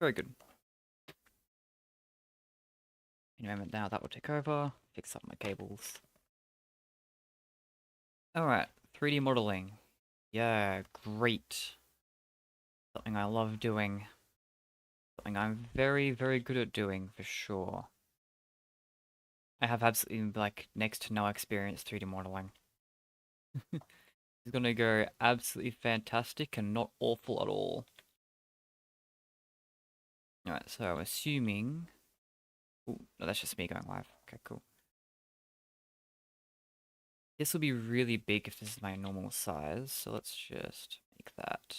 Very good. In a moment now, that will take over. Fix up my cables. Alright, 3D modeling. Yeah, great. Something I love doing. Something I'm very, very good at doing, for sure. I have absolutely, like, next to no experience 3D modeling. It's gonna go absolutely fantastic and not awful at all. Alright, so I'm assuming... Ooh, no, that's just me going live. Okay, cool. This will be really big if this is my normal size, so let's just make that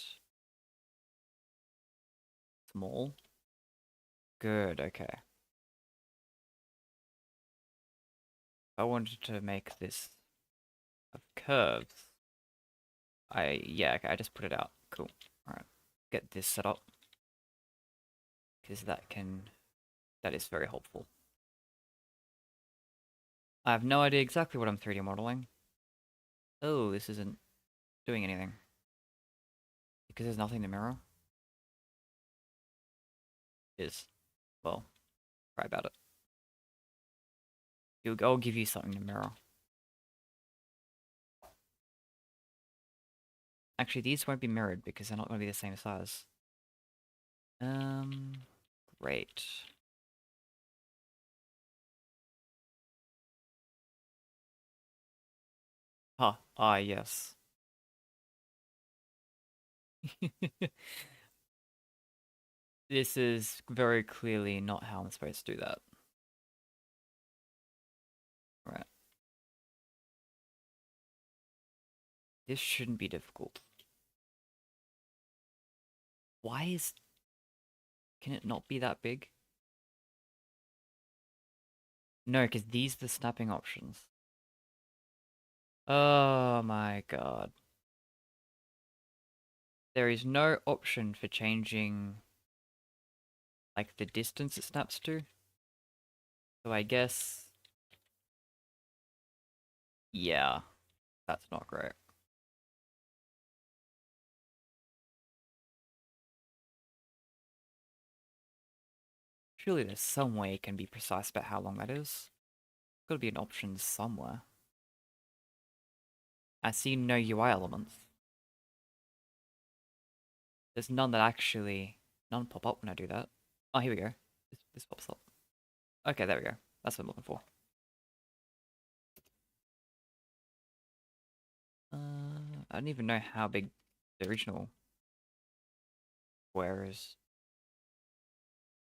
small. Good, okay. I wanted to make this of curves. Yeah, okay, I just put it out. Cool. Alright. Get this set up. Because that is very helpful. I have no idea exactly what I'm 3D modeling. Oh, this isn't doing anything. Because there's nothing to mirror. Is. Well, try about it. I'll give you something to mirror. Actually, these won't be mirrored because they're not going to be the same size. Great. Huh, yes. This is very clearly not how I'm supposed to do that. Right. This shouldn't be difficult. Why is... Can it not be that big? No, because these are the snapping options. Oh my god. There is no option for changing, like, the distance it snaps to. So I guess... Yeah, that's not great. Surely there's some way it can be precise about how long that is. Gotta be an option somewhere. I see no UI elements. There's none that actually... None pop up when I do that. Oh, here we go. This pops up. Okay, there we go. That's what I'm looking for. I don't even know how big the original square is.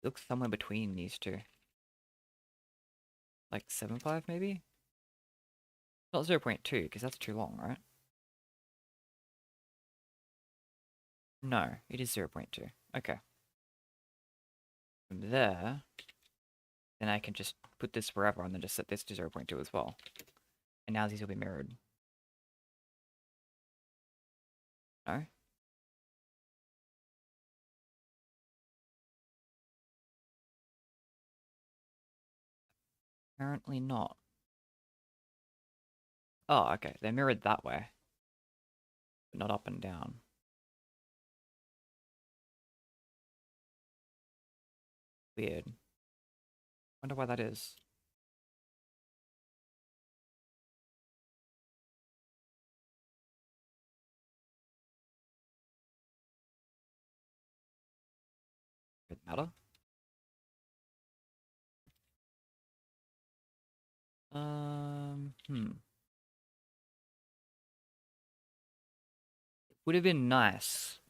It looks somewhere between these two. Like 7.5 maybe? Not 0.2, because that's too long, right? No, it is 0.2. Okay. From there, then I can just put this wherever and then just set this to 0.2 as well. And now these will be mirrored. No? Apparently not. Oh, okay. They're mirrored that way, but not up and down. Weird. Wonder why that is. Does it matter? Hmm. Would have been nice.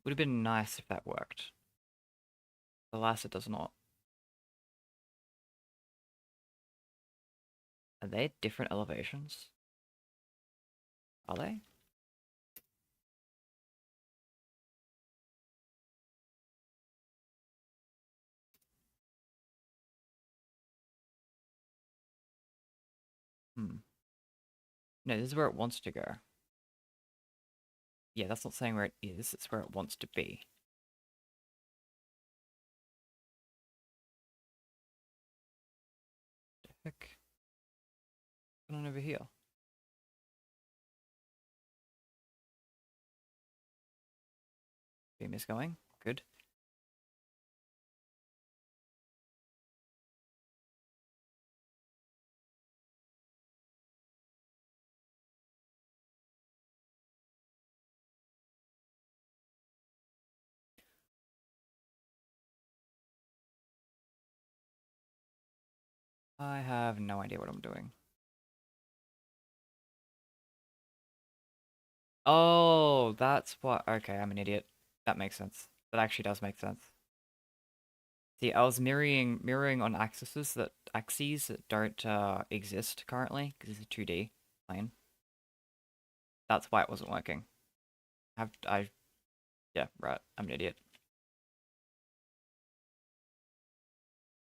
Would have been nice if that worked. Alas, it does not. Are they at different elevations? Are they? Hmm. No, this is where it wants to go. Yeah, that's not saying where it is, it's where it wants to be. The heck? What's going on over here? Beam is going. Good. I have no idea what I'm doing. Oh, that's what. Okay, I'm an idiot. That makes sense. That actually does make sense. See, I was mirroring on axes that don't exist currently because it's a 2D plane. That's why it wasn't working. Yeah, right. I'm an idiot.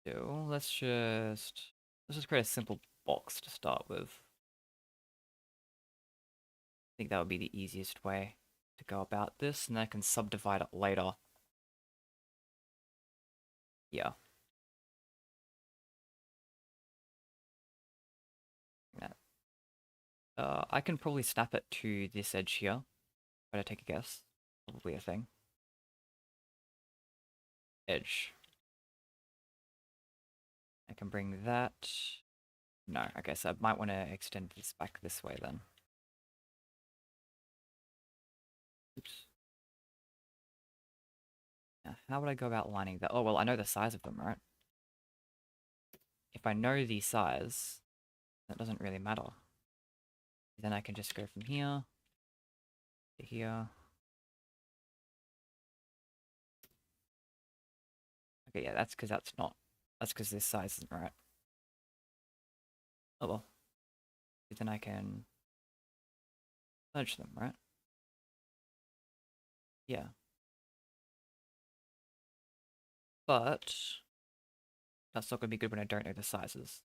So let's just create a simple box to start with. I think that would be the easiest way to go about this, and then I can subdivide it later. Yeah. Yeah. I can probably snap it to this edge here. Try to take a guess. Probably a thing. Edge. I can bring that. No, okay, so I might want to extend this back this way then. Oops. Now, how would I go about lining that? Oh, well, I know the size of them, right? If I know the size, that doesn't really matter. Then I can just go from here to here. Okay, yeah, that's because this size isn't right. Oh well. Then I can merge them, right? Yeah. But that's not going to be good when I don't know the sizes.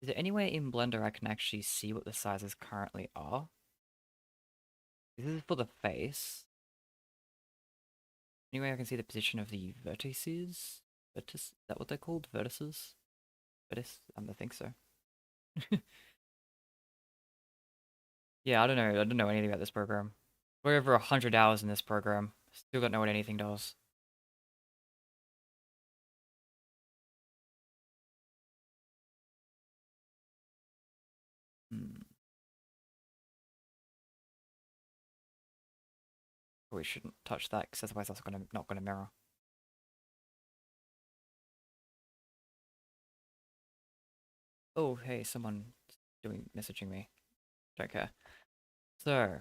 Is there any way in Blender I can actually see what the sizes currently are? This is for the face. Any way I can see the position of the vertices? Is that what they're called? Vertices? Vertice? I think so. Yeah, I don't know. I don't know anything about this program. We're over 100 hours in this program. Still don't know what anything does. Hmm. We shouldn't touch that because otherwise that's not gonna mirror. Oh, hey, someone messaging me. Don't care. So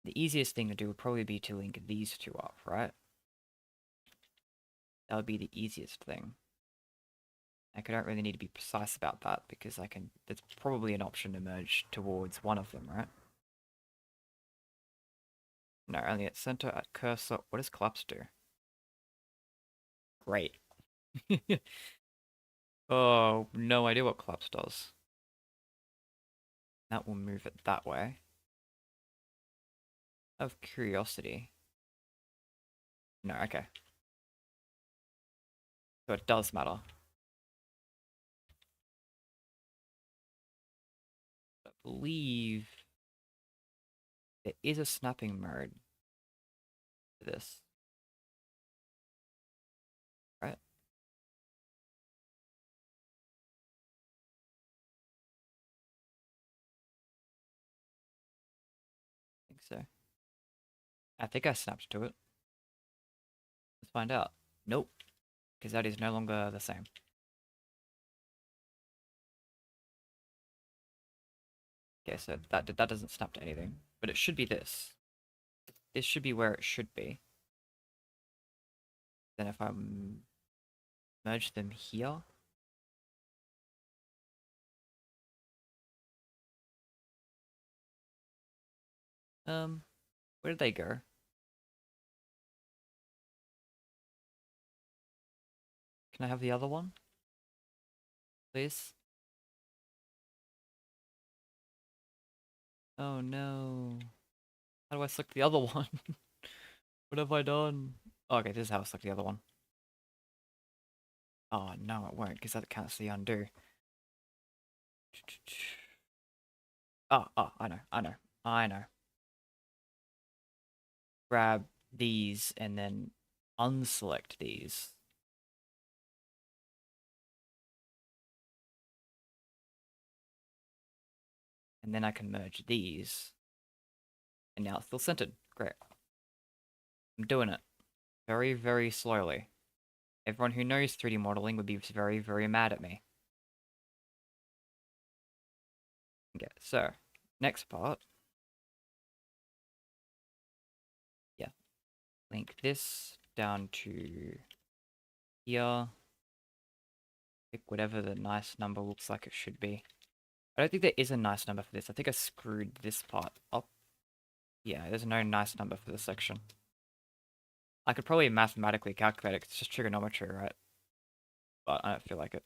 the easiest thing to do would probably be to link these two up, right? That would be the easiest thing. I don't really need to be precise about that because I can. There's probably an option to merge towards one of them, right? No, only at center at cursor. What does collapse do? Great. Oh, no idea what collapse does. That will move it that way. Out of curiosity. No, okay. So it does matter. I believe there is a snapping mode for this, right? I think so. I think I snapped to it. Let's find out. Nope, because that is no longer the same. Okay, so that doesn't snap to anything, but it should be this. This should be where it should be. Then if I merge them here, where did they go? Can I have the other one, please? Oh no. How do I select the other one? What have I done? Oh, okay, this is how I select the other one. Oh no, it won't, because that counts the undo. Oh, I know. Grab these and then unselect these. And then I can merge these. And now it's still centered. Great. I'm doing it. Very, very slowly. Everyone who knows 3D modeling would be very, very mad at me. Okay, so next part. Yeah, link this down to here. Pick whatever the nice number looks like it should be. I don't think there is a nice number for this. I think I screwed this part up. Yeah, there's no nice number for this section. I could probably mathematically calculate it 'cause it's just trigonometry, right? But I don't feel like it.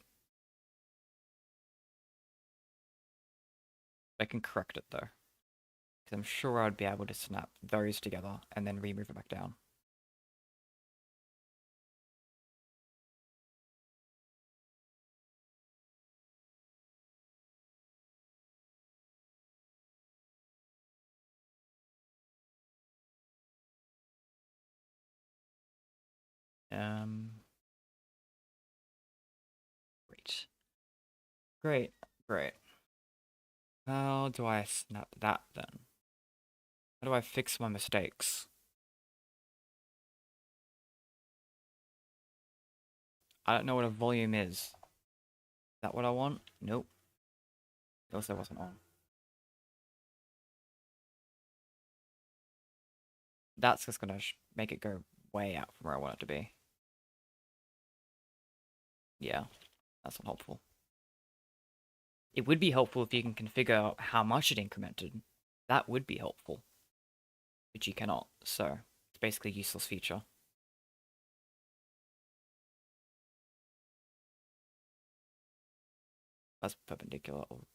I can correct it though. Because I'm sure I'd be able to snap those together and then remove it back down. Great. Great, great. How do I snap that then? How do I fix my mistakes? I don't know what a volume is. Is that what I want? Nope. It also wasn't on. That's just gonna make it go way out from where I want it to be. Yeah, that's not helpful. It would be helpful if you can configure how much it incremented. That would be helpful. But you cannot, so it's basically a useless feature. That's perpendicular. Or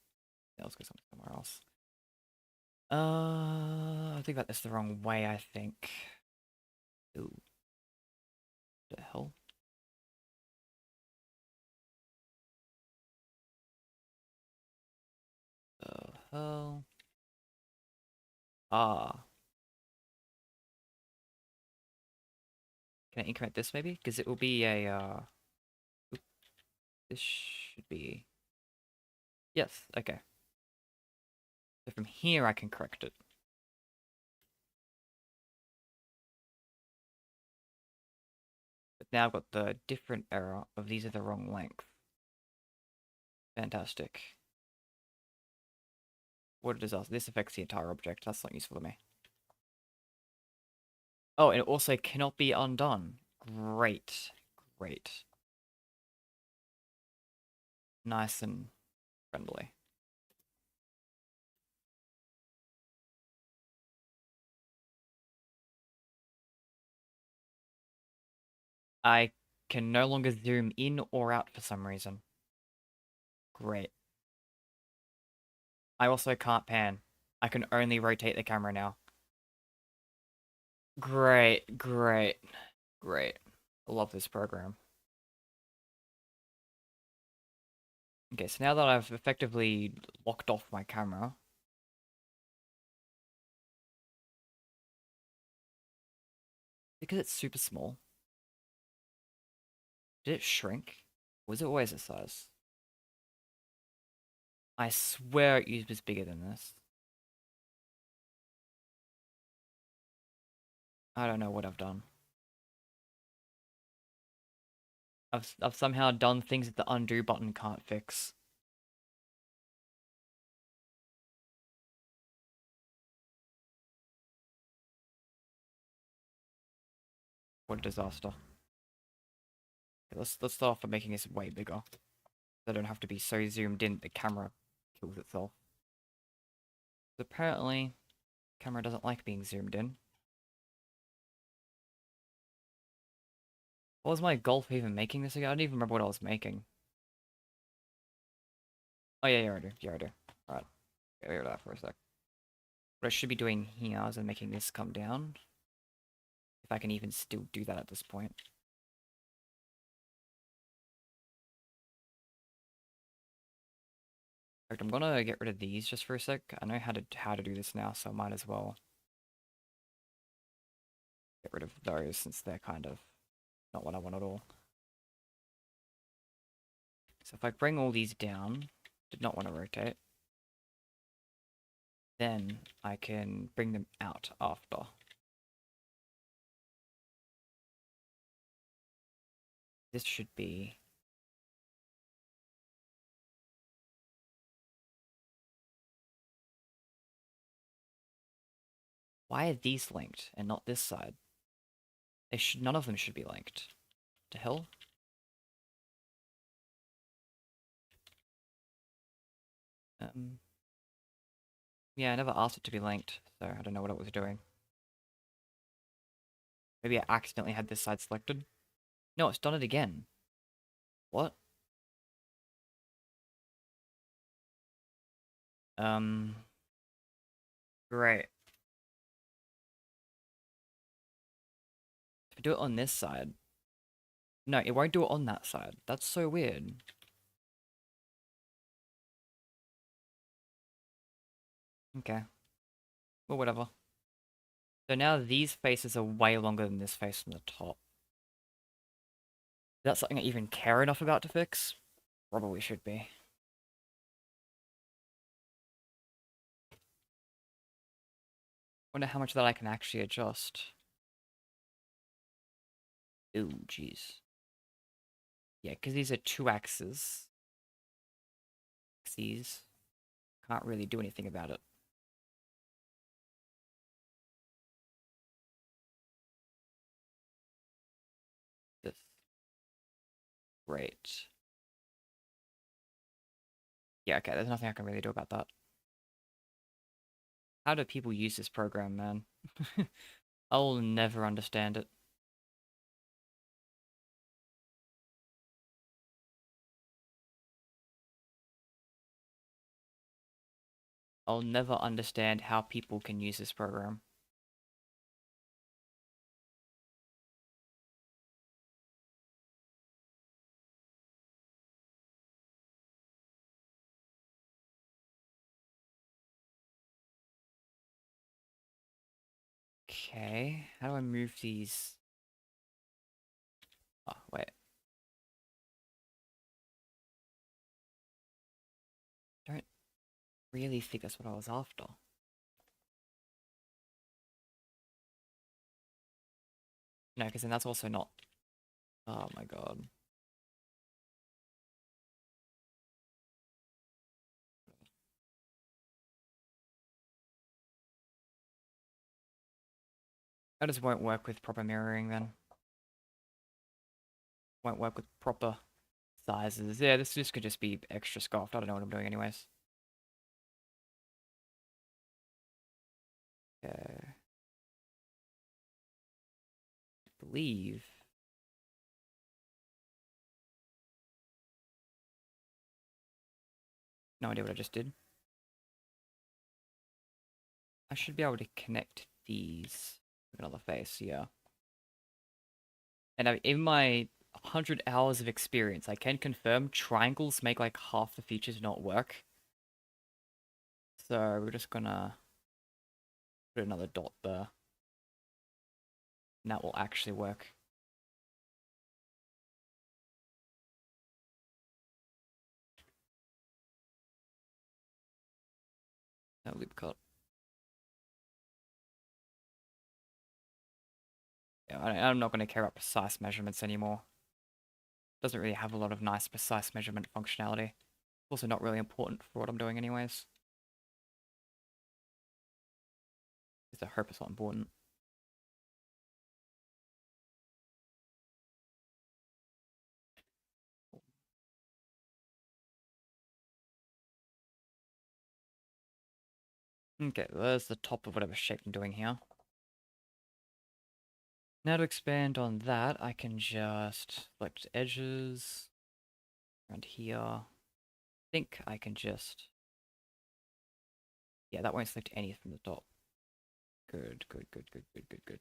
yeah, let's go somewhere else. I think about this the wrong way, I think. Ooh. The hell? The hell? Ah. Can I increment this maybe? Because it will be a, oop, this should be... Yes, okay. So from here I can correct it. But now I've got the different error of these are the wrong length. Fantastic. What a disaster. This affects the entire object. That's not useful to me. Oh, and it also cannot be undone. Great. Great. Nice and friendly. I can no longer zoom in or out for some reason. Great. I also can't pan. I can only rotate the camera now. Great, great, great. I love this program. Okay, so now that I've effectively locked off my camera, because it's super small, did it shrink? Was it always this size? I swear it was bigger than this. I don't know what I've done. I've somehow done things that the undo button can't fix. What a disaster. Okay, let's start off by making this way bigger. I don't have to be so zoomed in the camera kills itself. Apparently, the camera doesn't like being zoomed in. What was my goal for even making this again? I don't even remember what I was making. Oh yeah, yeah, I do. Yeah, I do. Alright. Get rid of that for a sec. What I should be doing here is making this come down. If I can even still do that at this point. In fact, I'm gonna get rid of these just for a sec. I know how to do this now, so I might as well get rid of those since they're kind of not what I want at all. So if I bring all these down, did not want to rotate, then I can bring them out after. This should be... Why are these linked and not this side? They should, none of them should be linked. The hell? Yeah, I never asked it to be linked, so I don't know what it was doing. Maybe I accidentally had this side selected. No, it's done it again. What? Um, great. If I do it on this side... No, it won't do it on that side. That's so weird. Okay. Well, whatever. So now these faces are way longer than this face from the top. Is that something I even care enough about to fix? Probably should be. Wonder how much of that I can actually adjust. Ooh, jeez. Yeah, because these are two axes. Axes. Can't really do anything about it. This. Great. Yeah, okay, there's nothing I can really do about that. How do people use this program, man? I'll never understand it. I'll never understand how people can use this program. Okay, how do I move these? Oh, wait. Don't really think that's what I was after. No, because then that's also not... Oh my god. That just won't work with proper mirroring then. Won't work with proper sizes. Yeah, this could just be extra scoffed. I don't know what I'm doing anyways. Okay. I believe... No idea what I just did. I should be able to connect these with another face, yeah. And in my 100 hours of experience, I can confirm triangles make like half the features not work. So we're just gonna put another dot there. And that will actually work. No loop cut. Yeah, I'm not gonna care about precise measurements anymore. Doesn't really have a lot of nice precise measurement functionality. Also not really important for what I'm doing anyways. At least I hope it's not important. Okay, there's the top of whatever shape I'm doing here. Now to expand on that, I can just select edges around here. I think I can just... Yeah, that won't select any from the top. Good, good, good, good, good, good, good.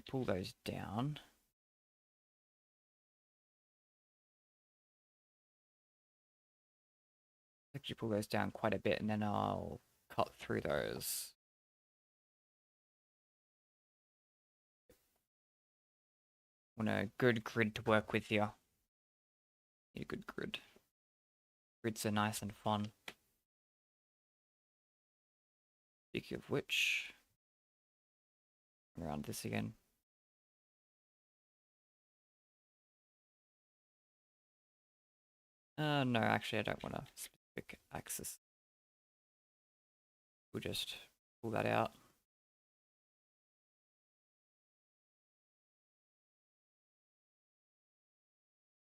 Pull those down. Actually pull those down quite a bit and then I'll cut through those. Want a good grid to work with here. Need a good grid. Grids are nice and fun. Speaking of which, around this again. No, actually, I don't want a specific axis. We'll just pull that out.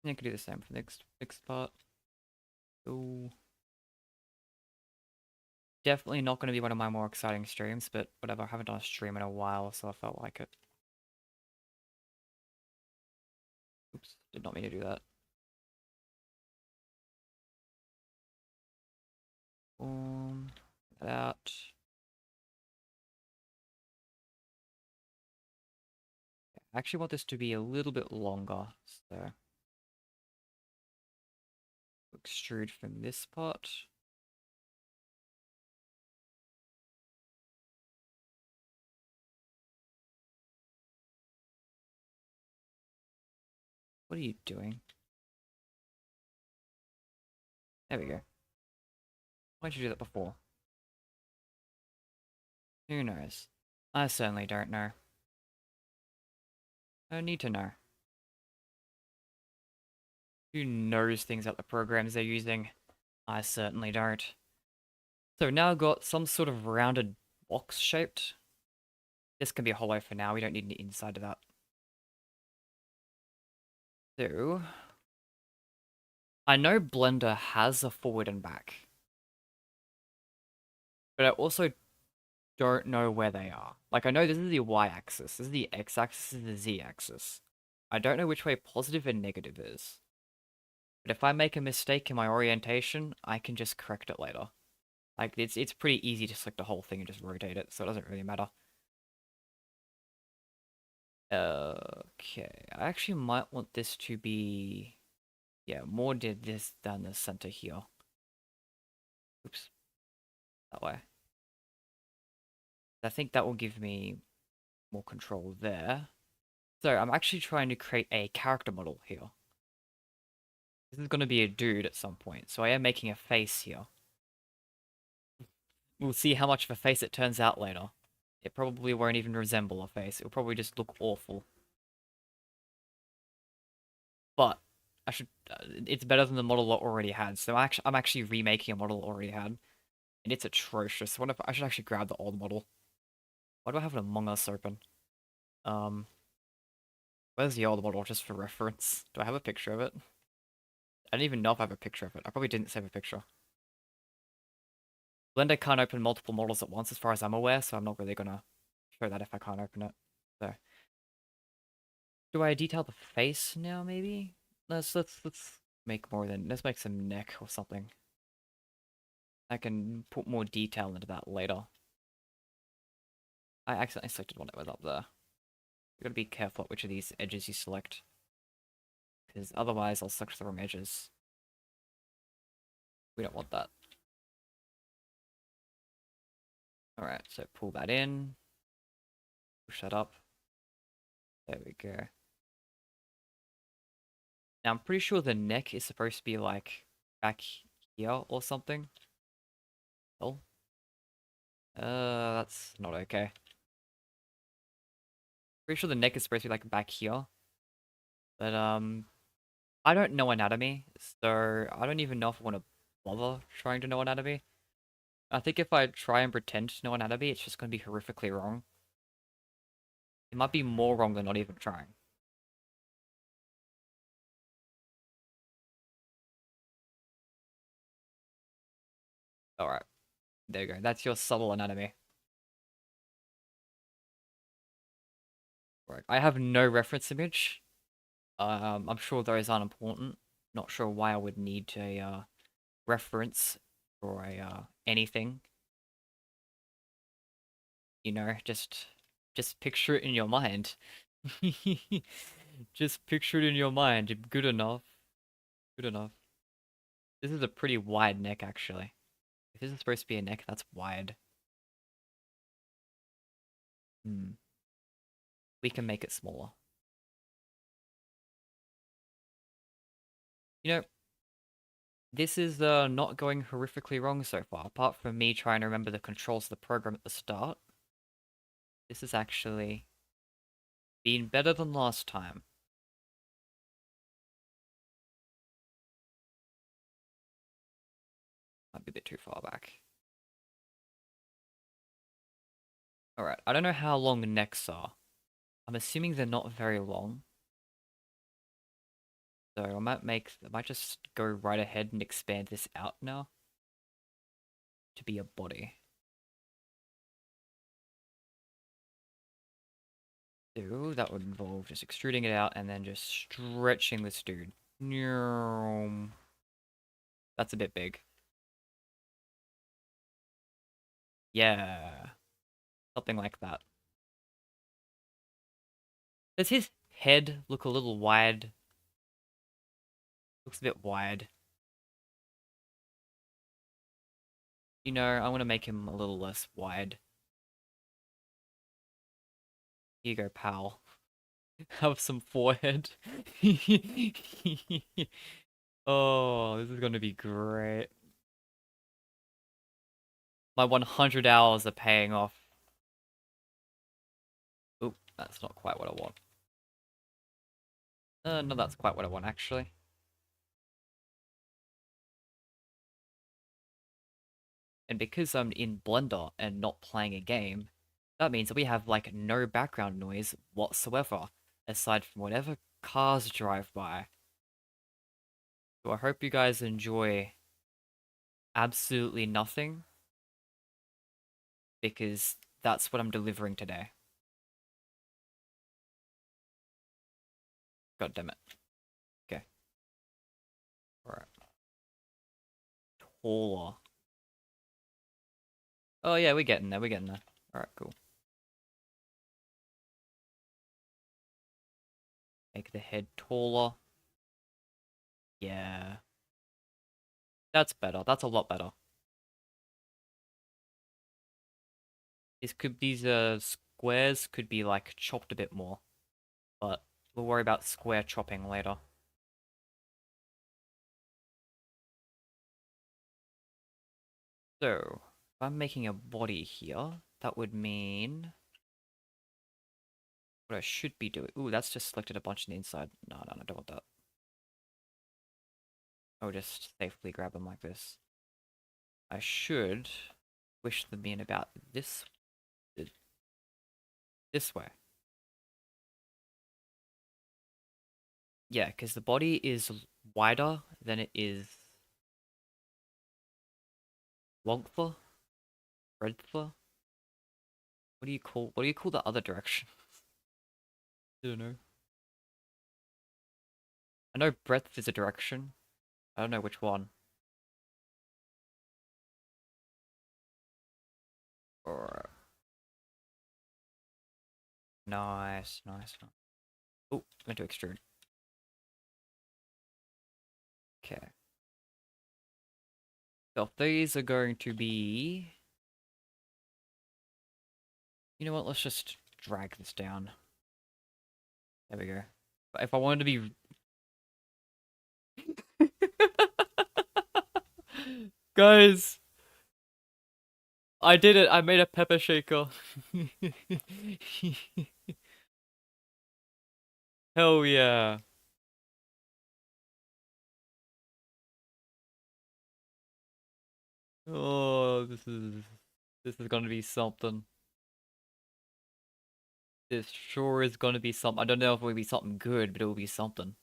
And I could do the same for the next part. Ooh. Definitely not going to be one of my more exciting streams, but whatever. I haven't done a stream in a while, so I felt like it. Oops, did not mean to do that. That out. I actually want this to be a little bit longer, so extrude from this part. What are you doing? There we go. Why did you do that before? Who knows? I certainly don't know. I don't need to know. Who knows things about the programs they're using? I certainly don't. So now I've got some sort of rounded box shaped. This can be hollow for now, we don't need an inside of that. So, I know Blender has a forward and back, but I also don't know where they are. Like, I know this is the y-axis, this is the x-axis, this is the z-axis. I don't know which way positive and negative is. But if I make a mistake in my orientation, I can just correct it later. Like, it's pretty easy to select the whole thing and just rotate it, so it doesn't really matter. Okay, I actually might want this to be... Yeah, more did this down the center here. Oops. That way. I think that will give me more control there. So I'm actually trying to create a character model here. This is going to be a dude at some point, so I am making a face here. We'll see how much of a face it turns out later. It probably won't even resemble a face. It'll probably just look awful. But I should. It's better than the model I already had. So I'm actually remaking a model I already had, and it's atrocious. What if I should actually grab the old model? Why do I have an Among Us open? Um, where's the old model just for reference? Do I have a picture of it? I don't even know if I have a picture of it. I probably didn't save a picture. Blender can't open multiple models at once as far as I'm aware, so I'm not really gonna show that if I can't open it. So, do I detail the face now, maybe? Let's make more than... Let's make some neck or something. I can put more detail into that later. I accidentally selected one that was up there. You gotta be careful which of these edges you select, because otherwise I'll select the wrong edges. We don't want that. Alright, so pull that in. Push that up. There we go. Now I'm pretty sure the neck is supposed to be like back here or something. Oh. That's not okay. Pretty sure the neck is supposed to be like back here. But I don't know anatomy, so I don't even know if I want to bother trying to know anatomy. I think if I try and pretend to know anatomy, it's just going to be horrifically wrong. It might be more wrong than not even trying. Alright, there you go. That's your subtle anatomy. Right, I have no reference image. I'm sure those aren't important. Not sure why I would need a reference for a anything. You know, just picture it in your mind. Just picture it in your mind. Good enough. Good enough. This is a pretty wide neck, actually. If this is supposed to be a neck, that's wide. Hmm. We can make it smaller. You know, this is not going horrifically wrong so far. Apart from me trying to remember the controls of the program at the start. This has actually been better than last time. Might be a bit too far back. Alright, I don't know how long necks are. I'm assuming they're not very long. So I might just go right ahead and expand this out now to be a body. So that would involve just extruding it out and then just stretching this dude. That's a bit big. Yeah, something like that. Does his head look a little wide? Looks a bit wide. You know, I want to make him a little less wide. Here you go, pal. Have some forehead. Oh, this is gonna be great. My 100 hours are paying off. Oop, that's not quite what I want. No, that's quite what I want, actually. And because I'm in Blender and not playing a game, that means that we have, like, no background noise whatsoever, aside from whatever cars drive by. So I hope you guys enjoy absolutely nothing, because that's what I'm delivering today. God damn it. Okay. Alright. Taller. Oh yeah, we're getting there, we're getting there. Alright, cool. Make the head taller. Yeah. That's better. That's a lot better. These squares could be like chopped a bit more, but we'll worry about square chopping later. So, if I'm making a body here, that would mean what I should be doing. Ooh, that's just selected a bunch on the inside. No, I don't want that. I'll just safely grab them like this. I should wish them in about this way. Yeah, because the body is wider than it is lengther, breadther. What do you call the other direction? I don't know. I know breadth is a direction. I don't know which one. Or nice, nice. Oh, meant to extrude. Okay. So if these are going to be, you know what? Let's just drag this down. There we go. But if I wanted to be, guys, I did it. I made a pepper shaker. Hell yeah. Oh, this is gonna be something. This sure is gonna be something. I don't know if it will be something good, but it will be something.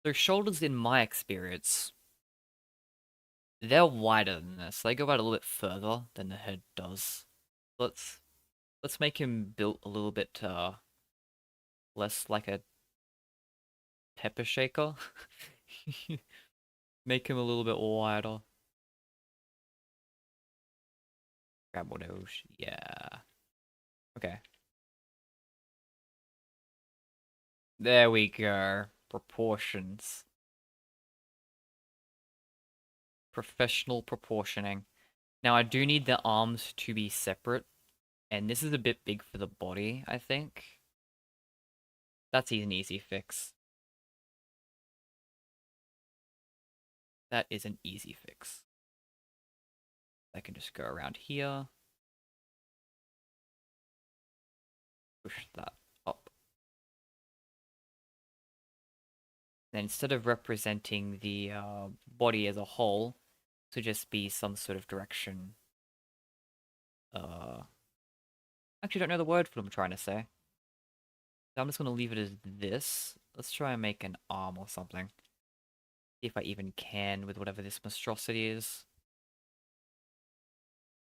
So shoulders, in my experience, they're wider than this. They go out a little bit further than the head does. Let's let's make him built a little bit less like a pepper shaker. Make him a little bit wider. Grab one of those. Yeah. Okay. There we go. Proportions. Professional proportioning. Now I do need the arms to be separate, and this is a bit big for the body, I think. That's an easy fix. That is an easy fix. I can just go around here. Push that up. Then instead of representing the body as a whole, to just be some sort of direction. Uh, actually don't know the word for what I'm trying to say. So I'm just gonna leave it as this. Let's try and make an arm or something. See if I even can with whatever this monstrosity is.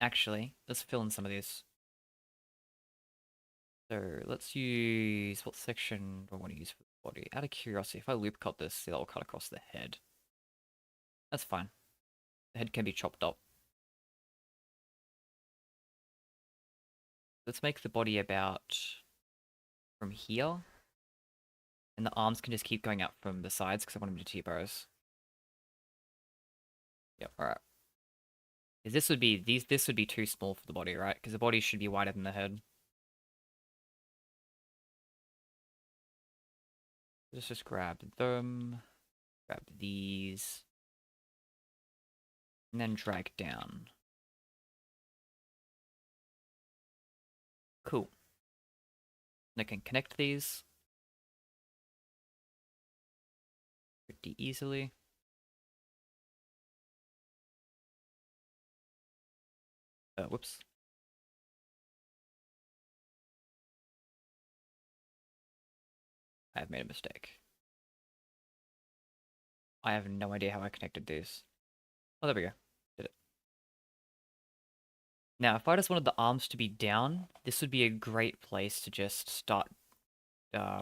Actually, let's fill in some of these. So let's use, what section do I want to use for the body? Out of curiosity, if I loop cut this, see, that'll cut across the head. That's fine. The head can be chopped up. Let's make the body about from here. And the arms can just keep going out from the sides because I want them to T-pose. Yep, alright. Because this would be too small for the body, right? Because the body should be wider than the head. Let's just grab them, grab these, and then drag down. Cool. And I can connect these pretty easily. Whoops. I have made a mistake. I have no idea how I connected these. Oh, there we go. Did it. Now, if I just wanted the arms to be down, this would be a great place to just start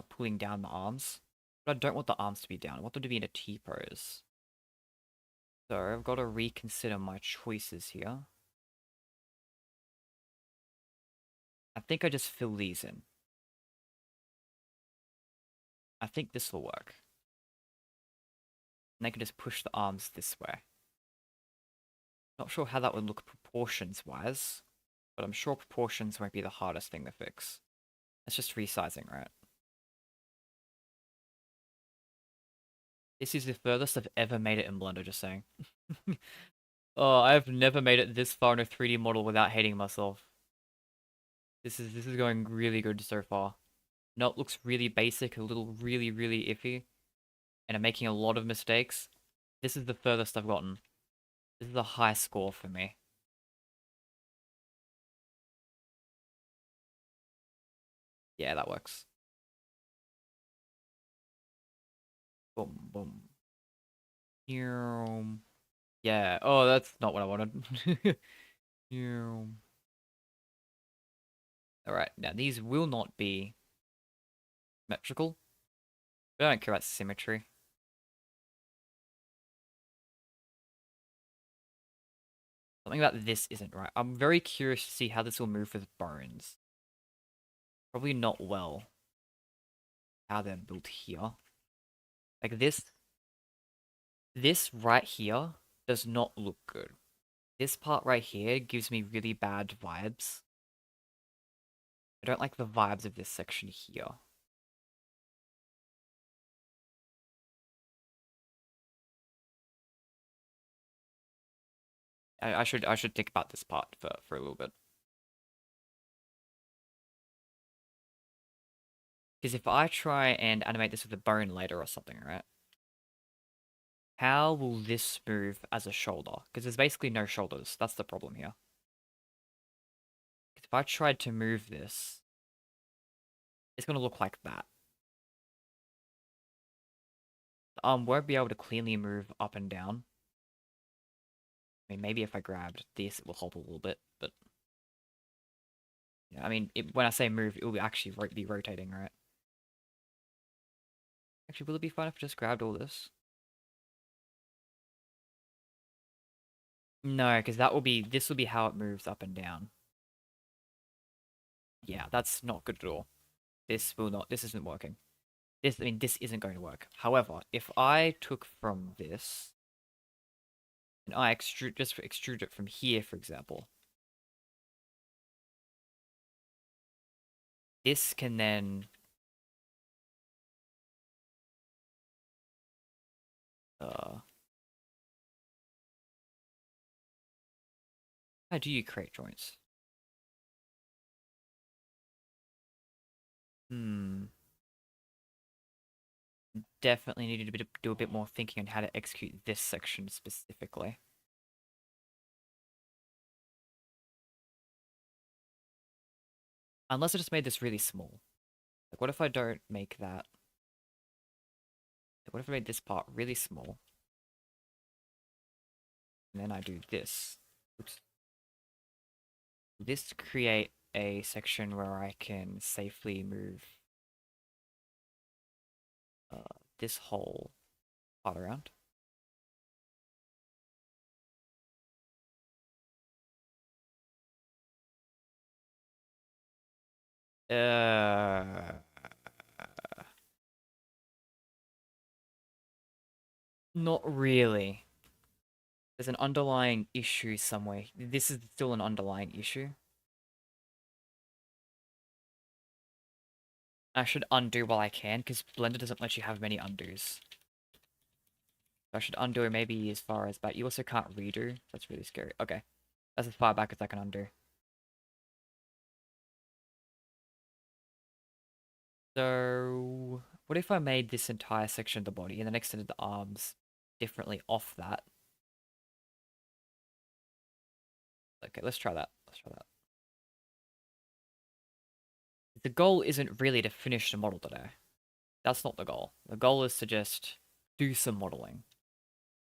pulling down the arms. But I don't want the arms to be down. I want them to be in a T-pose. So I've got to reconsider my choices here. I think I just fill these in. I think this will work. And I can just push the arms this way. Not sure how that would look proportions-wise, but I'm sure proportions won't be the hardest thing to fix. It's just resizing, right? This is the furthest I've ever made it in Blender, just saying. Oh, I've never made it this far in a 3D model without hating myself. This is going really good so far. No, it looks really basic, a little really iffy, and I'm making a lot of mistakes. This is the furthest I've gotten. This is a high score for me. Yeah, that works. Boom, boom. Yeah. Oh, that's not what I wanted. Alright, now these will not be symmetrical. But I don't care about symmetry. Something about this isn't right. I'm very curious to see how this will move with bones. Probably not well. How they're built here. Like this right here does not look good. This part right here gives me really bad vibes. I don't like the vibes of this section here. I should think about this part for a little bit. Because if I try and animate this with a bone later or something, right? How will this move as a shoulder? Because there's basically no shoulders. That's the problem here. 'Cause if I tried to move this, it's going to look like that. The arm won't be able to cleanly move up and down. I mean, maybe if I grabbed this, it will help a little bit, but... Yeah, I mean, when I say move, it will actually be rotating, right? Actually, will it be fine if I just grabbed all this? No, because this will be how it moves up and down. Yeah, that's not good at all. This isn't working. This isn't going to work. However, if I took from this, and I extrude it from here, for example, this can then, uh, how do you create joints? Hmm. Definitely needed to do a bit more thinking on how to execute this section specifically. Unless I just made this really small. Like, what if I don't make that? What if I made this part really small? And then I do this. Oops. This to create a section where I can safely move this whole part around. Uh, Not really. There's an underlying issue somewhere. This is still an underlying issue. I should undo while I can, because Blender doesn't let you have many undos. I should undo it maybe as far as, but you also can't redo. That's really scary. Okay. That's as far back as I can undo. So, what if I made this entire section of the body and then extended the arms differently off that? Okay, let's try that. Let's try that. The goal isn't really to finish the model today. That's not the goal. The goal is to just do some modeling.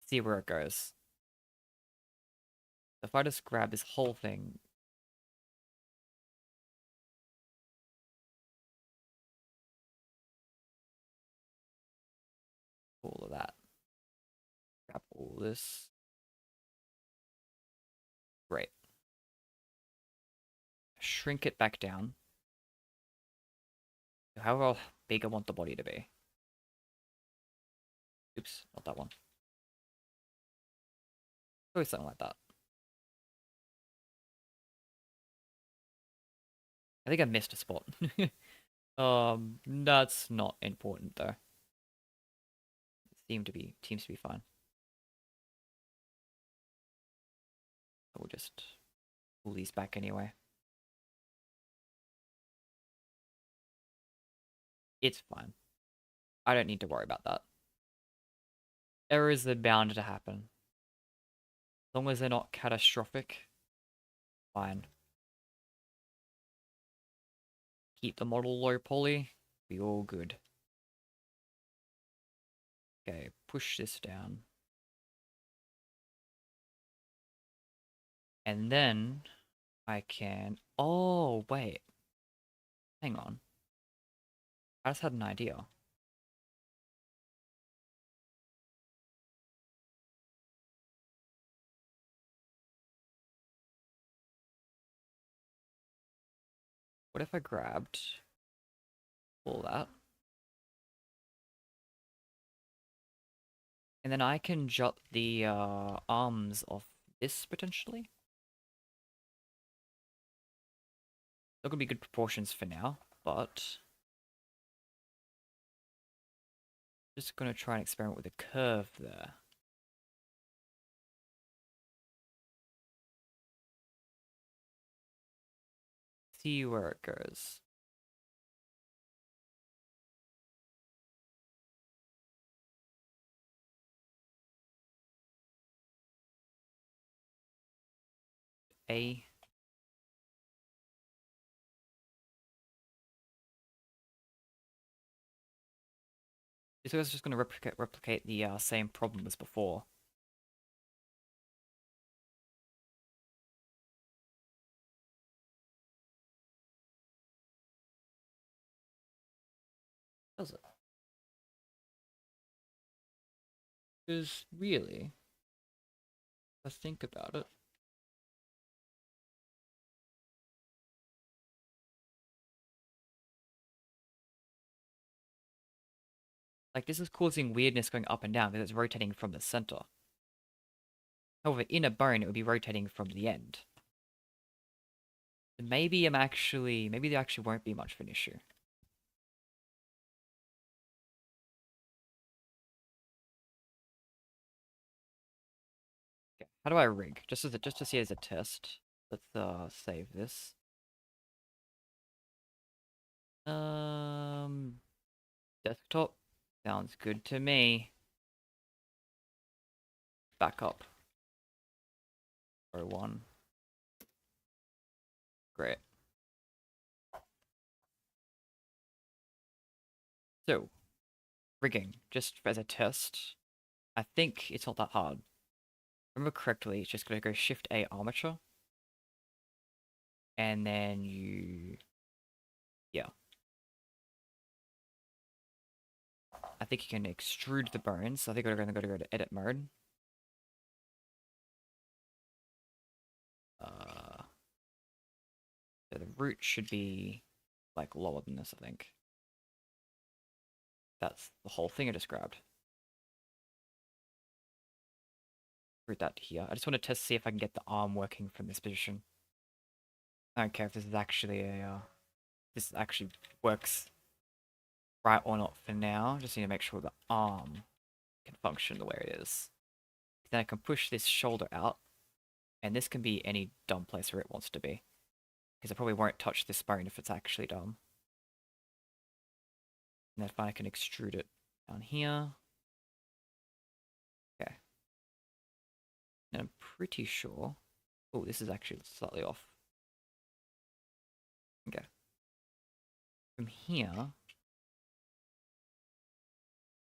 See where it goes. If I just grab this whole thing, all of that, grab all this, great. Shrink it back down. However big I want the body to be. Oops, not that one. Probably something like that. I think I missed a spot. That's not important though. Seems to be fine. We'll just pull these back anyway. It's fine. I don't need to worry about that. Errors are bound to happen. As long as they're not catastrophic, fine. Keep the model low poly, be all good. Okay, push this down. And then I can... Oh, wait. Hang on. I just had an idea. What if I grabbed all that? And then I can jot the arms off this, potentially? Not gonna be good proportions for now, but... Just gonna try and experiment with a curve there. See where it goes. A. This was just gonna replicate the same problem as before. Does it? Because really, let's think about it. Like, this is causing weirdness going up and down because it's rotating from the center. However, in a bone, it would be rotating from the end. Maybe maybe there actually won't be much of an issue. Okay, how do I rig? Just to see as a test. Let's save this. Desktop sounds good to me. Backup. Row 1. Great. So, rigging, just as a test, I think it's not that hard. Remember correctly, it's just gonna go Shift A armature, and then yeah. I think you can extrude the bones. So I think we're gonna go to edit mode. Uh, so the root should be like lower than this, I think. That's the whole thing I just grabbed. Root that here. I just want to test see if I can get the arm working from this position. I don't care if this is actually this actually works right or not for now. Just need to make sure the arm can function the way it is. Then I can push this shoulder out, and this can be any dumb place where it wants to be. Because I probably won't touch this bone if it's actually dumb. And then I can extrude it down here. Okay. And I'm pretty sure... Oh, this is actually slightly off. Okay. From here...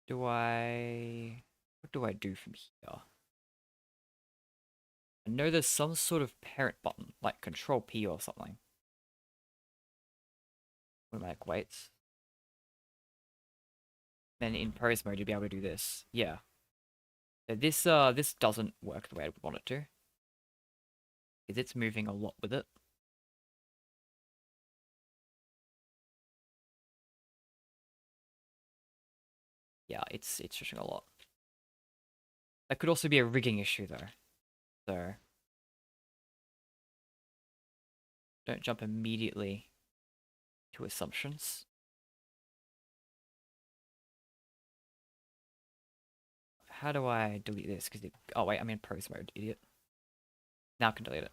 What do I do from here? I know there's some sort of parent button, like Control P or something. Automatic weights. Then in pose mode, you'll be able to do this. Yeah. So this doesn't work the way I would want it to. Because it's moving a lot with it. Yeah, it's pushing a lot. That could also be a rigging issue though. So don't jump immediately to assumptions. How do I delete this? Because oh wait, I'm in pose mode, idiot. Now I can delete it.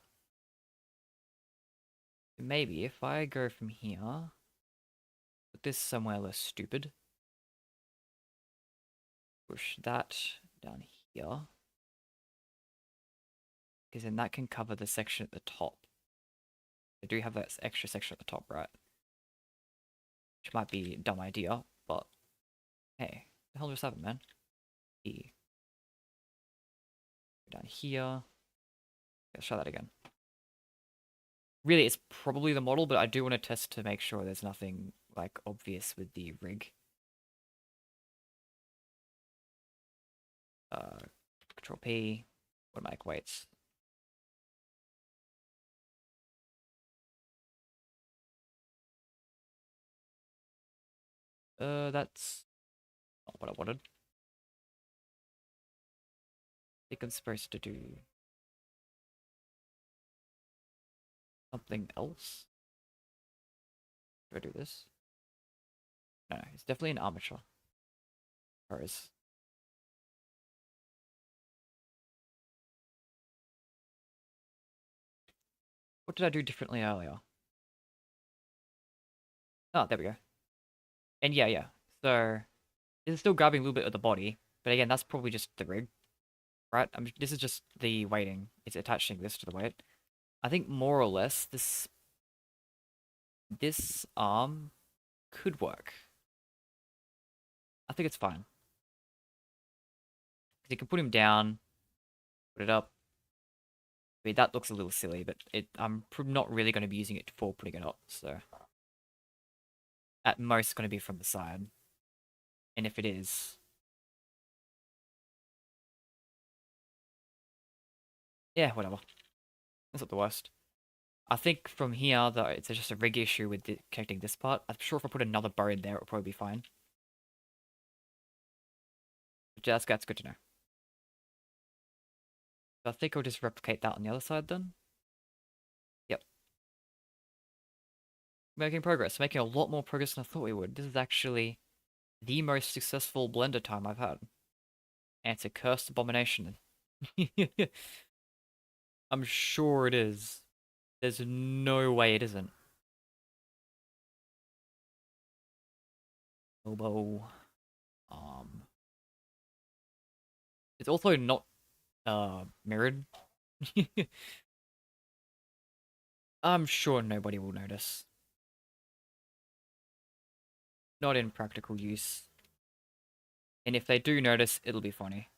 Maybe if I go from here, put this somewhere less stupid. Push that down here. Because then that can cover the section at the top. I do have that extra section at the top, right? Which might be a dumb idea, but hey, the hell just happened, man? E. Go down here. Let's try that again. Really, it's probably the model, but I do want to test to make sure there's nothing like obvious with the rig. Control P. Automatic weights. That's not what I wanted. I think I'm supposed to do something else. Do I do this? No, it's definitely an armature. Pose. What did I do differently earlier? Oh, there we go. And yeah. So it's still grabbing a little bit of the body, but again, that's probably just the rig, right? This is just the weighting. It's attaching this to the weight. I think more or less this arm could work. I think it's fine. Because you can put him down, put it up. I mean, that looks a little silly, but I'm not really going to be using it for putting it up, so at most it's going to be from the side. And if it is, yeah, whatever. That's not the worst. I think from here, though, it's just a rig issue with connecting this part. I'm sure if I put another bow in there, it'll probably be fine. But yeah, that's good to know. So I think I'll just replicate that on the other side then. Yep. Making progress. Making a lot more progress than I thought we would. This is actually the most successful Blender time I've had. And it's a cursed abomination. I'm sure it is. There's no way it isn't. Elbow. It's also not mirrored. I'm sure nobody will notice. Not in practical use. And if they do notice, it'll be funny.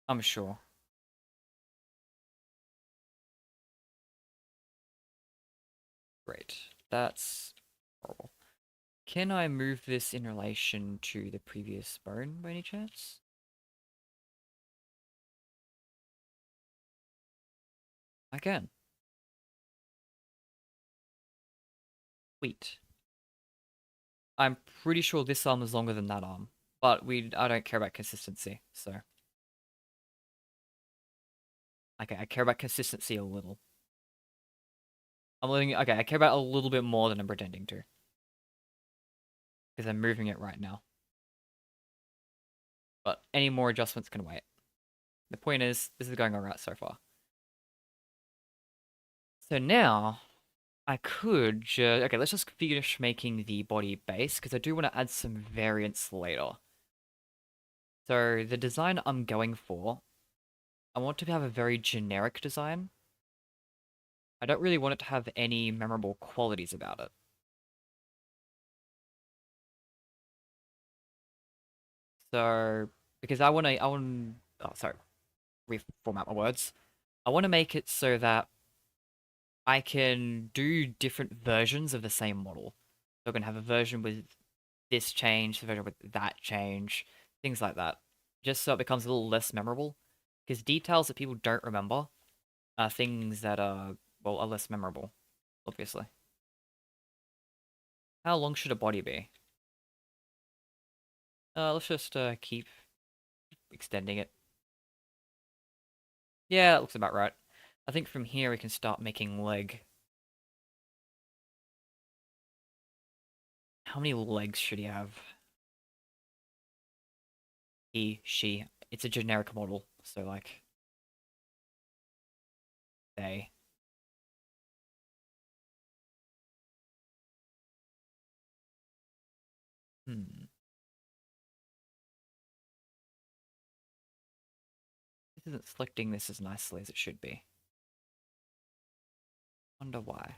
I'm sure. Great. That's horrible. Can I move this in relation to the previous bone by any chance? I can. Sweet. I'm pretty sure this arm is longer than that arm. But I don't care about consistency, so. Okay, I care about consistency a little. Okay, I care about a little bit more than I'm pretending to. Because I'm moving it right now. But any more adjustments can wait. The point is, this is going alright so far. So now, I could just... Okay, let's just finish making the body base, because I do want to add some variants later. So, the design I'm going for, I want to have a very generic design. I don't really want it to have any memorable qualities about it. So, because oh, sorry, reformat my words. I want to make it so that I can do different versions of the same model. So I can have a version with this change, a version with that change, things like that. Just so it becomes a little less memorable. Because details that people don't remember are things that are less memorable, obviously. How long should a body be? Let's just keep extending it. Yeah, that looks about right. I think from here we can start making leg. How many legs should he have? He, she. It's a generic model, so like they. Hmm. This isn't selecting this as nicely as it should be. Wonder why.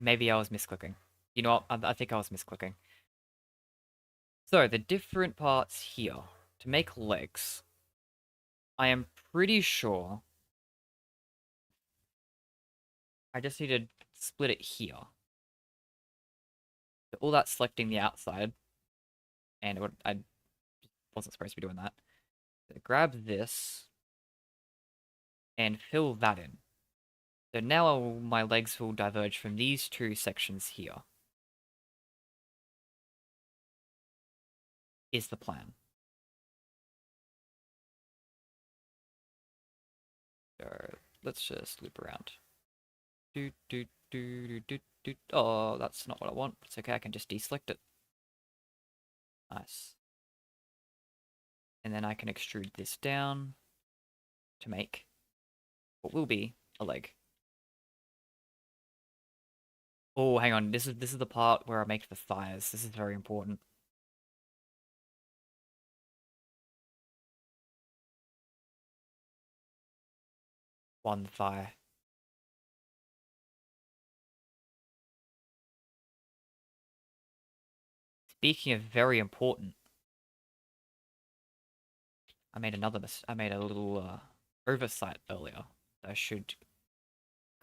Maybe I was misclicking. You know what? I think I was misclicking. So, the different parts here. To make legs, I am pretty sure I just need to split it here. All that selecting the outside, and I wasn't supposed to be doing that. So grab this and fill that in. So now my legs will diverge from these two sections here, is the plan. So let's just loop around. Do, do, do, do, do, do. Oh, that's not what I want. It's okay, I can just deselect it. Nice. And then I can extrude this down to make what will be a leg. Oh, hang on. This is the part where I make the thighs. This is very important. One thigh. Speaking of very important, I made a little oversight earlier. I should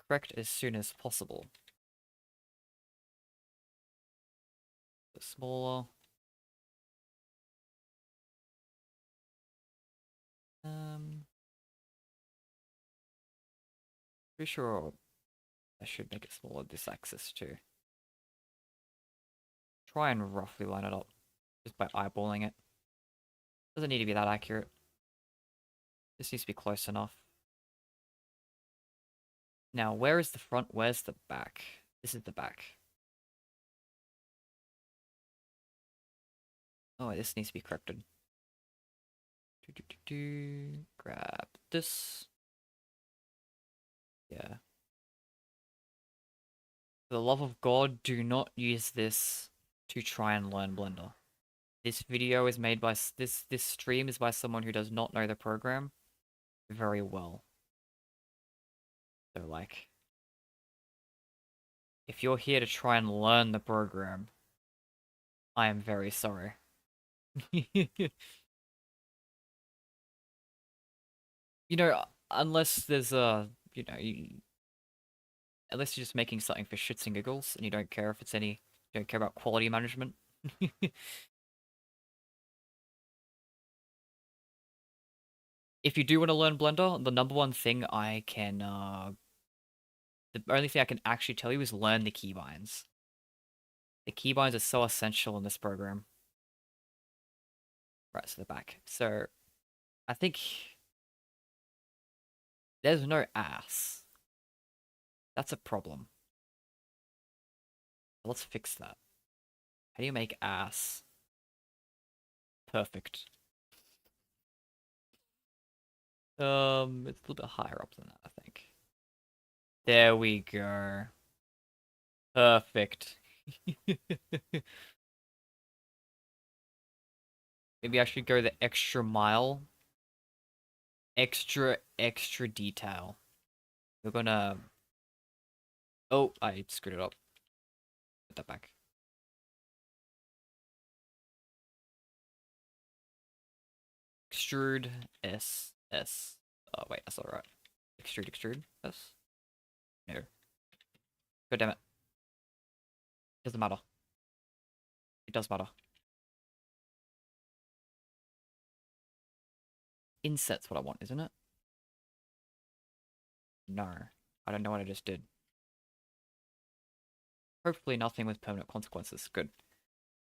correct as soon as possible. Smaller. Um, Pretty sure I should make it smaller this axis too. Try and roughly line it up just by eyeballing it. Doesn't need to be that accurate. This needs to be close enough. Now, where is the front? Where's the back? This is the back. Oh, this needs to be corrected. Grab this. Yeah. For the love of God, do not use this to try and learn Blender. This video is made by this stream is by someone who does not know the program very well. So like If you're here to try and learn the program, I am very sorry. You know, unless there's you know, unless you're just making something for shits and giggles and you don't care if it's any, you don't care about quality management. If you do want to learn Blender, the number one thing I can, the only thing I can actually tell you is learn the keybinds. The keybinds are so essential in this program. Right, so the back. So, I think there's no ass. That's a problem. Let's fix that. How do you make ass perfect? It's a little bit higher up than that, I think. There we go. Perfect. Maybe I should go the extra mile. Extra detail. We're gonna... Oh, I screwed it up. Put that back. Extrude S. Oh, wait, that's alright. Extrude S? No. God damn it. Doesn't matter. It does matter. Inset's what I want, isn't it? No. I don't know what I just did. Hopefully nothing with permanent consequences. Good.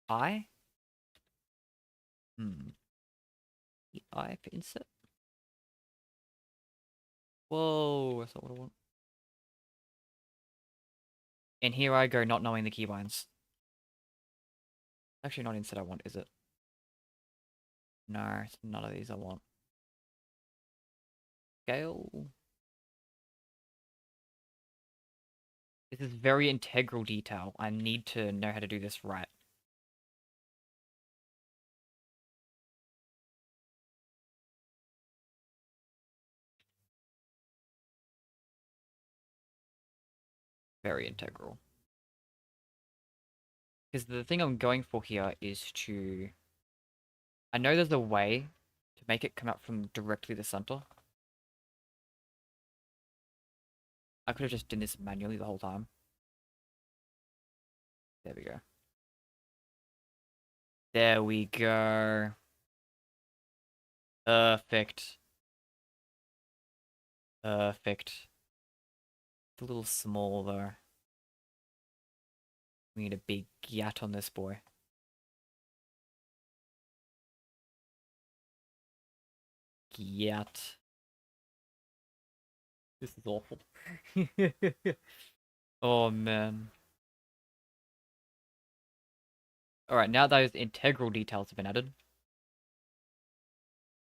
I? The I for inset? Whoa, that's not what I want. And here I go, not knowing the keybinds. Actually, not inset I want, is it? No, it's none of these I want. Scale. This is very integral detail. I need to know how to do this right. Very integral. Because the thing I'm going for here is to... I know there's a way to make it come out from directly the center. I could have just done this manually the whole time. There we go. There we go. Perfect. Perfect. It's a little small though. We need a big gat on this boy. Gat. This is awful. Oh man. Alright, now those integral details have been added.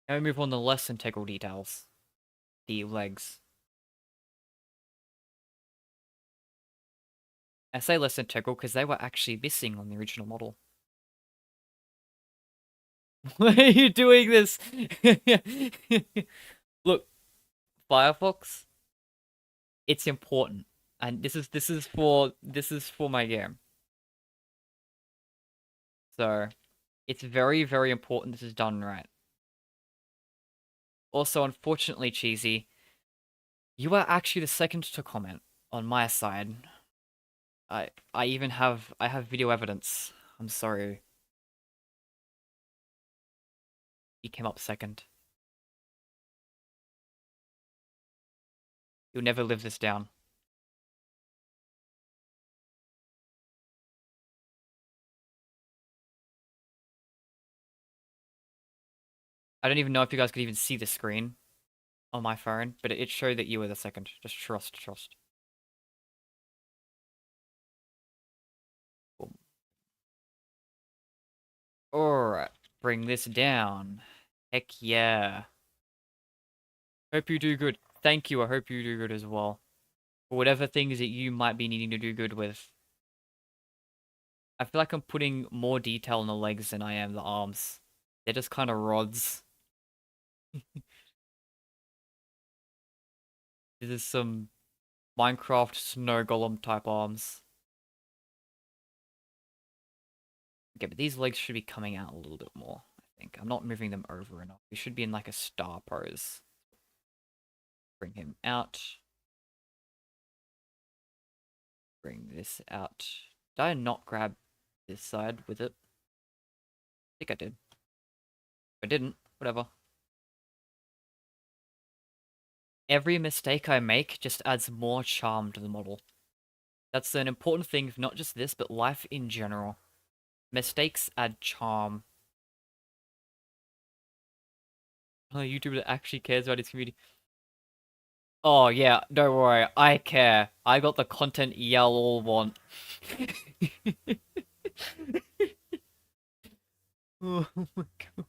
Now we move on to less integral details. The legs. I say less integral because they were actually missing on the original model. Why are you doing this? Look, Firefox, it's important. And this is for my game. So it's very, very important this is done right. Also, unfortunately, Cheesy, you are actually the second to comment on my side. I even have video evidence. I'm sorry. You came up second. You'll never live this down. I don't even know if you guys could even see the screen on my phone, but it showed that you were the second. Just trust. Alright, bring this down. Heck yeah. Hope you do good. Thank you, I hope you do good as well. For whatever things that you might be needing to do good with. I feel like I'm putting more detail on the legs than I am the arms. They're just kind of rods. This is some Minecraft snow golem type arms. Okay, but these legs should be coming out a little bit more, I think. I'm not moving them over enough. We should be in like a star pose. Bring him out. Bring this out. Did I not grab this side with it? I think I did. If I didn't, whatever. Every mistake I make just adds more charm to the model. That's an important thing for not just this, but life in general. Mistakes add charm. A YouTuber that actually cares about his community. Oh yeah, don't worry, I care. I got the content y'all all want. Oh my god.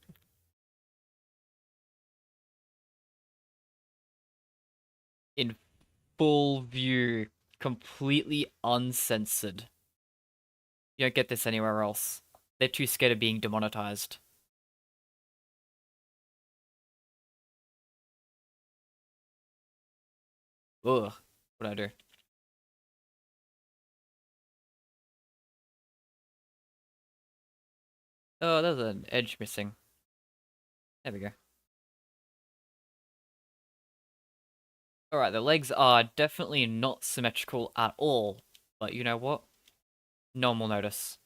In full view, completely uncensored. You don't get this anywhere else. They're too scared of being demonetized. Ugh. What'd I do? Oh, there's an edge missing. There we go. Alright, the legs are definitely not symmetrical at all. But you know what? No one will notice.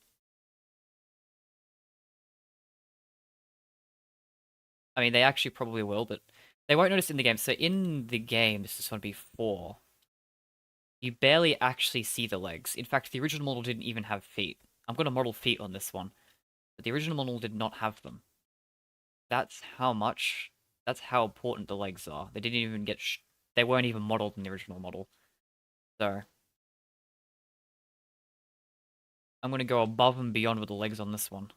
I mean, they actually probably will, but they won't notice in the game. So in the game, this is going to be 4. You barely actually see the legs. In fact, the original model didn't even have feet. I'm going to model feet on this one. But the original model did not have them. That's how much... That's how important the legs are. They didn't even get... They weren't even modeled in the original model. So... I'm going to go above and beyond with the legs on this one.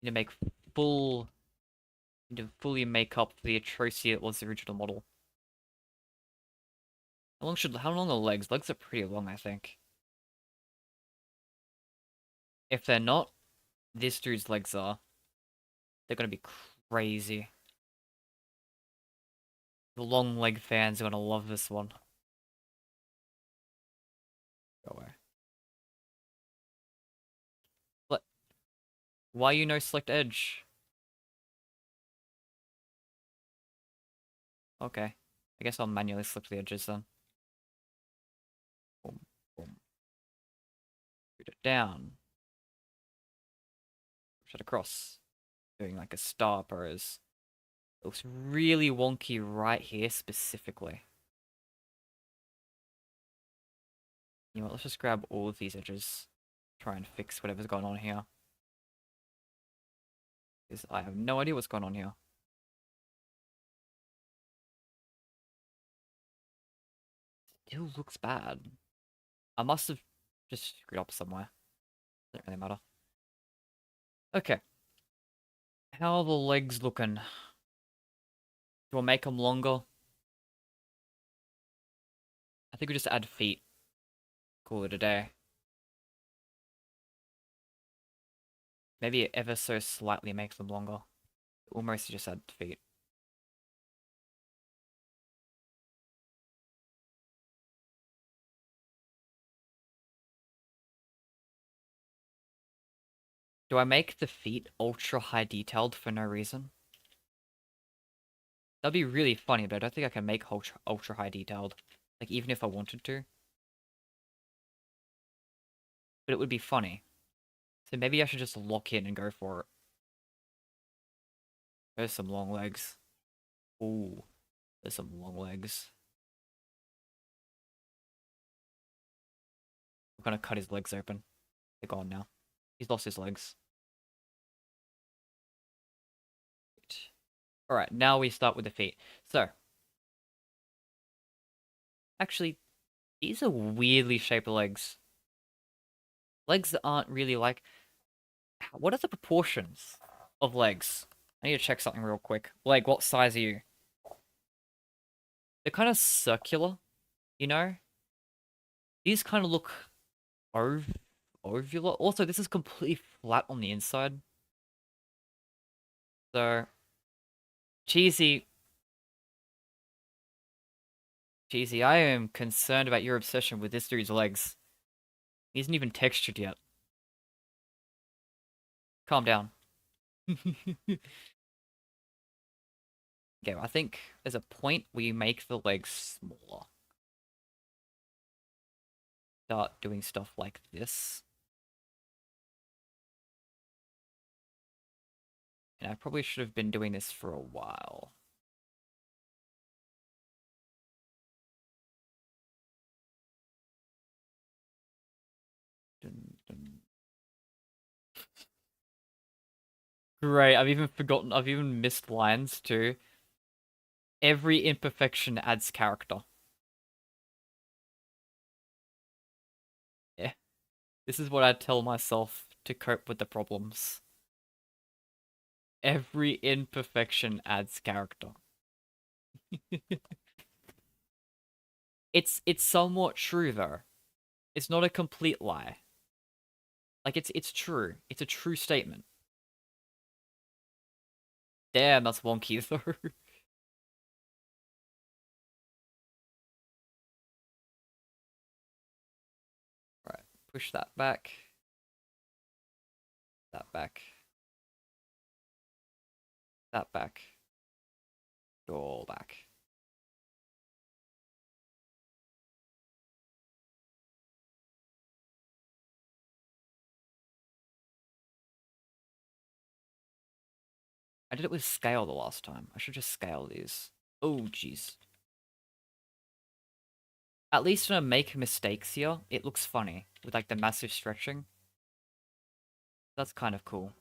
Need to make full... Need to fully make up for the atrocity that was the original model. How long are legs? Legs are pretty long, I think. If they're not, this dude's legs are. They're gonna be crazy. The long leg fans are gonna love this one. Go away. But why you no select edge? Okay. I guess I'll manually slip the edges then. Boom, boom. Shoot it down. Push it across. Doing like a star pose. It looks really wonky right here specifically. You know what, let's just grab all of these edges. Try and fix whatever's going on here. Because I have no idea what's going on here. Still looks bad. I must have just screwed up somewhere. Doesn't really matter. Okay. How are the legs looking? Do I make them longer? I think we just add feet. Call it a day. Maybe ever so slightly make them longer. Almost just add feet. Do I make the feet ultra high detailed for no reason? That'd be really funny, but I don't think I can make ultra high detailed. Like, even if I wanted to. But it would be funny. So maybe I should just lock in and go for it. There's some long legs. Ooh, there's some long legs. I'm gonna cut his legs open. They're gone now. He's lost his legs. Alright, now we start with the feet. So, actually, these are weirdly shaped legs. Legs that aren't really like... What are the proportions of legs? I need to check something real quick. Like, what size are you? They're kind of circular, you know? These kind of look ovular. Also, this is completely flat on the inside. So, cheesy Jeezy, I am concerned about your obsession with this dude's legs. He isn't even textured yet. Calm down. Okay, I think there's a point where you make the legs smaller. Start doing stuff like this. And I probably should have been doing this for a while. Dun, dun. Great, I've even missed lines too. Every imperfection adds character. Yeah, this is what I tell myself to cope with the problems. Every imperfection adds character. It's somewhat true though. It's not a complete lie. Like it's true. It's a true statement. Damn, that's wonky though. Right, push that back. That back. That back. All back. I did it with scale the last time. I should just scale these. Oh, jeez. At least when I make mistakes here, it looks funny. With like the massive stretching. That's kind of cool.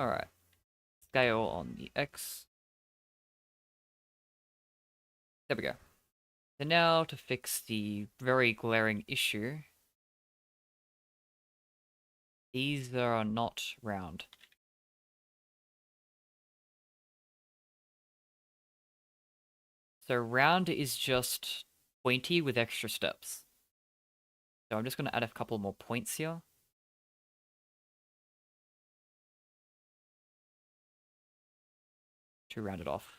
Alright. Scale on the X. There we go. So now to fix the very glaring issue. These are not round. So round is just pointy with extra steps. So I'm just going to add a couple more points here. To round it off.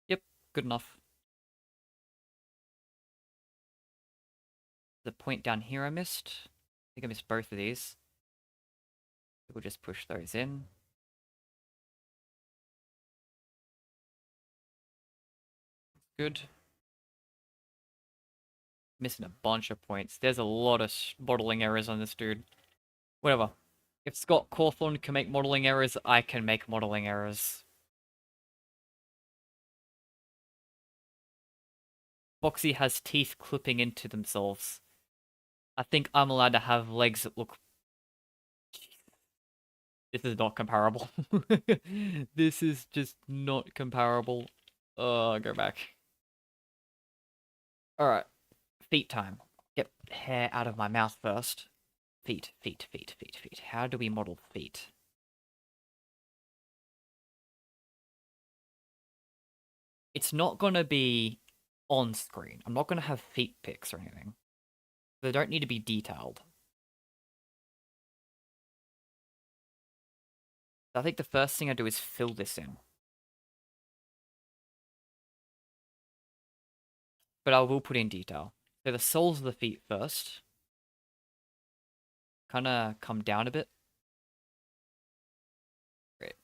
Yep, good enough. The point down here I missed. I think I missed both of these. We'll just push those in. Good. Missing a bunch of points. There's a lot of modeling errors on this dude. Whatever. If Scott Cawthorne can make modeling errors, I can make modeling errors. Foxy has teeth clipping into themselves. I think I'm allowed to have legs that look... This is not comparable. This is just not comparable. Go back. Alright. Feet time. Get hair out of my mouth first. Feet, feet, feet, feet, feet. How do we model feet? It's not gonna be on screen. I'm not gonna have feet pics or anything. They don't need to be detailed. I think the first thing I do is fill this in. But I will put in detail. So the soles of the feet first. Kinda come down a bit. Great.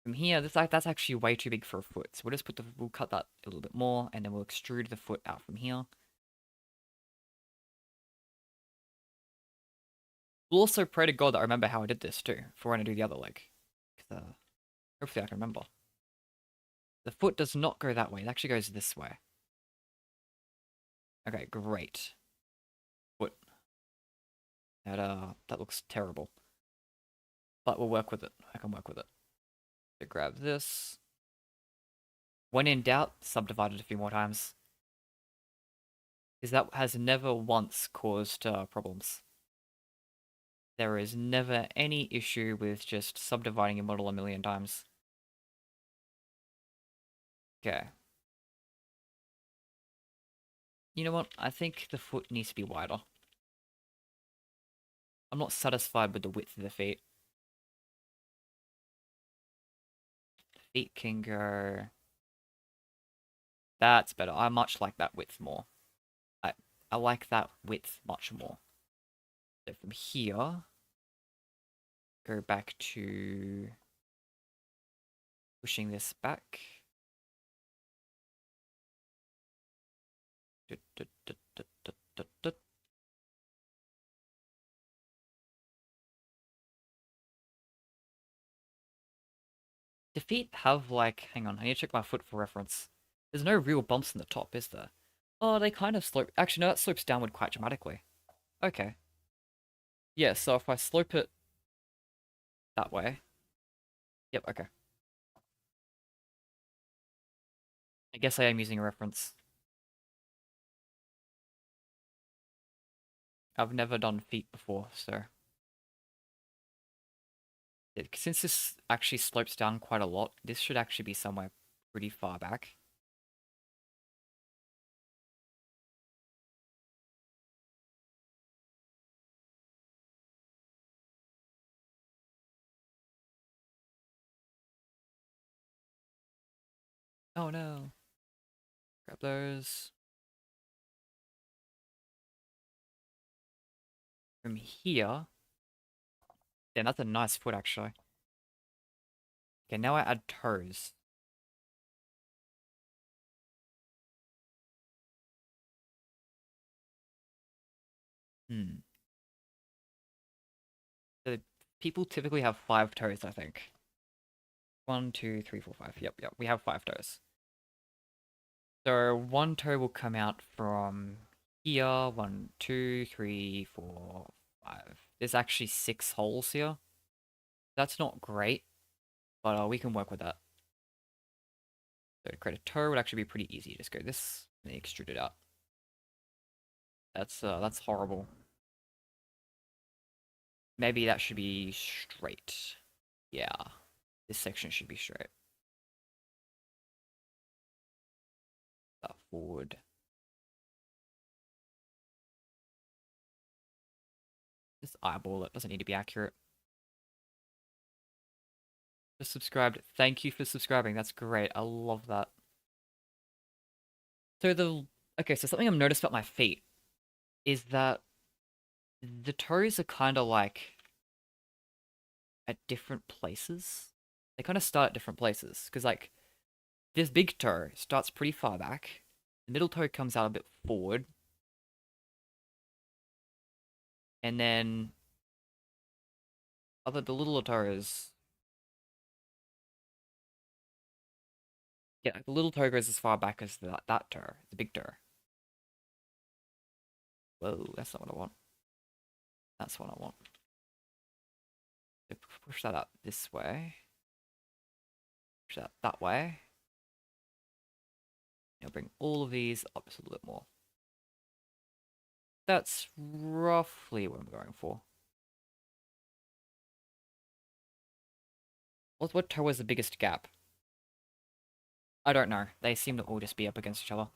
From here, that's actually way too big for a foot. So we'll cut that a little bit more, and then we'll extrude the foot out from here. We'll also pray to God that I remember how I did this too, for when I do the other leg. Hopefully I can remember. The foot does not go that way, it actually goes this way. Okay, great. Foot. That looks terrible. But we'll work with it. I can work with it. So grab this. When in doubt, subdivide it a few more times. Because that has never once caused problems. There is never any issue with just subdividing your model a million times. Okay. You know what? I think the foot needs to be wider. I'm not satisfied with the width of the feet. Feet can go... That's better. I much like that width more. I, I like that width much more. So from here, go back to pushing this back. Do feet have like, hang on, I need to check my foot for reference. There's no real bumps in the top, is there? Oh, they kind of slope. Actually, no, that slopes downward quite dramatically. Okay. Yeah, so if I slope it that way. Yep, okay. I guess I am using a reference. I've never done feet before, so... Since this actually slopes down quite a lot, this should actually be somewhere pretty far back. Oh no. Grab those. From here... Yeah, that's a nice foot, actually. Okay, now I add toes. Hmm. So people typically have 5 toes, I think. 1, 2, 3, 4, 5. Yep, yep. We have 5 toes. So one toe will come out from here. 1, 2, 3, 4, 5. There's actually 6 holes here. That's not great, but we can work with that. So to create a toe would actually be pretty easy. Just go this and then extrude it out. That's horrible. Maybe that should be straight. Yeah, this section should be straight. That forward. Just eyeball it. Doesn't need to be accurate. Just subscribed. Thank you for subscribing. That's great. I love that. So okay, so something I've noticed about my feet is that the toes are kind of like at different places. They kind of start at different places because like this big toe starts pretty far back. The middle toe comes out a bit forward, and then the little toes. Yeah, the little toe goes as far back as that toe, the big toe. Whoa, that's not what I want. That's what I want. So push that up this way. Push that that way. I'll bring all of these up just a little bit more. That's roughly what I'm going for. What toe is the biggest gap? I don't know. They seem to all just be up against each other.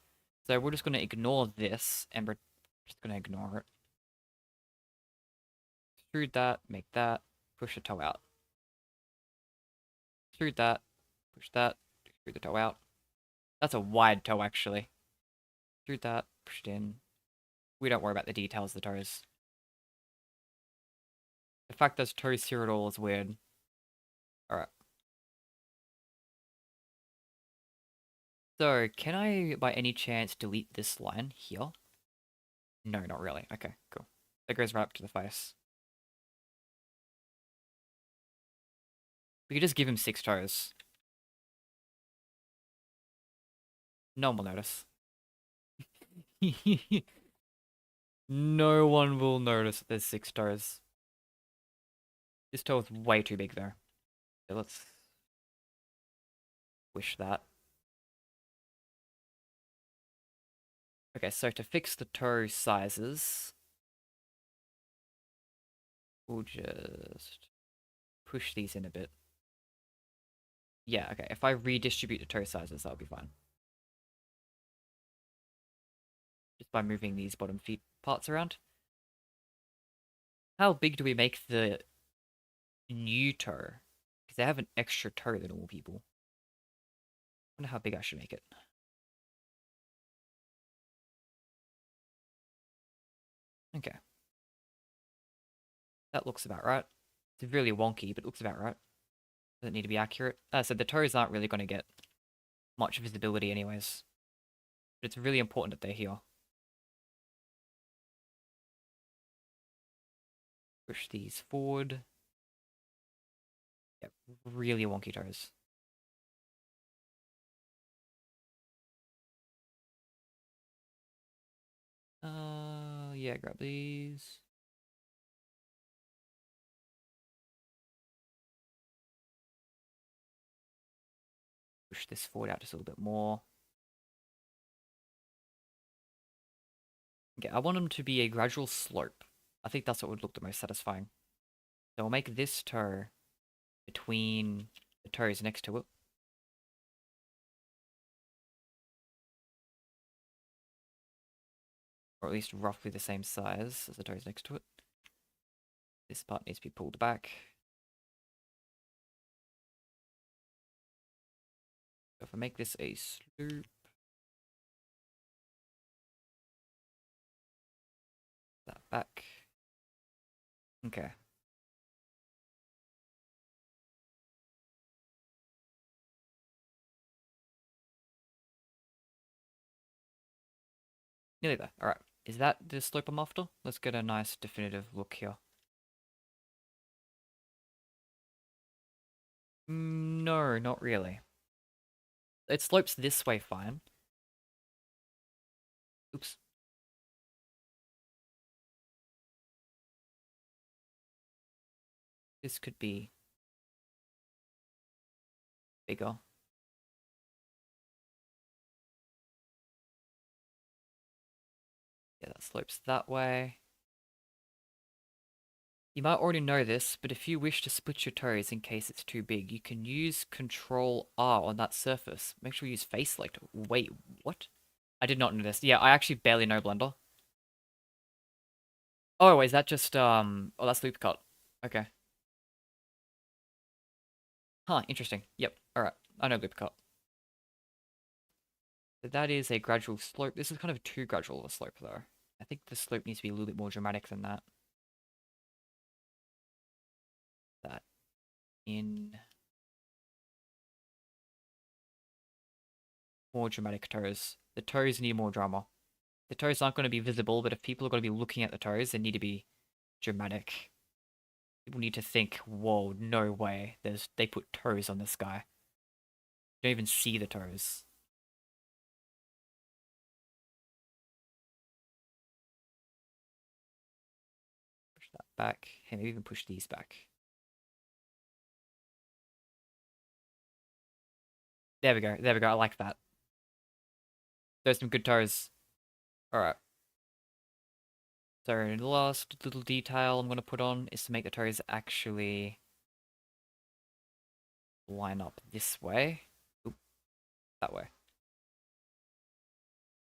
So we're just going to ignore this, and we're just going to ignore it. Extrude that, make that, push the toe out. Extrude that, push that, extrude the toe out. That's a wide toe, actually. Extrude that, push it in. We don't worry about the details of the toes. The fact there's toes here at all is weird. Alright. So, can I, by any chance, delete this line here? No, not really. Okay, cool. That goes right up to the face. We could just give him 6 toes. No one will notice. No one will notice that there's 6 toes. This toe is way too big, though. So let's wish that. Okay, so to fix the toe sizes, we'll just push these in a bit. Yeah, okay, if I redistribute the toe sizes, that'll be fine. just by moving these bottom feet parts around. How big do we make the new toe? Because they have an extra toe than all people. I wonder how big I should make it. Okay. That looks about right. It's really wonky, but it looks about right. Doesn't need to be accurate. So the toes aren't really going to get much visibility anyways. But it's really important that they're here. Push these forward. Yep, really wonky toes. Yeah, grab these. Push this forward out just a little bit more. Okay, I want them to be a gradual slope. I think that's what would look the most satisfying. So we'll make this toe between the toes next to it. Or at least roughly the same size as the toes next to it. This part needs to be pulled back. So if I make this a sloop, that back. Okay. Nearly there. Alright. Is that the slope I'm after? Let's get a nice definitive look here. No, not really. It slopes this way fine. Oops. This could be bigger. Yeah, that slopes that way. You might already know this, but if you wish to split your toes in case it's too big, you can use Control R on that surface. Make sure you use face select. Wait, what? I did not know this. Yeah, I actually barely know Blender. Oh, is that just, oh, that's loop cut. Okay. Huh, interesting. Yep, alright. I know loop cut. So that is a gradual slope. This is kind of too gradual of a slope, though. I think the slope needs to be a little bit more dramatic than that. That in more dramatic toes. The toes need more drama. The toes aren't going to be visible, but if people are going to be looking at the toes, they need to be dramatic. People need to think, whoa, no way. They put toes on this guy. You don't even see the toes. Push that back. Hey, maybe even push these back. There we go. There we go. I like that. There's some good toes. Alright. So the last little detail I'm going to put on is to make the toes actually line up this way. Oop, that way.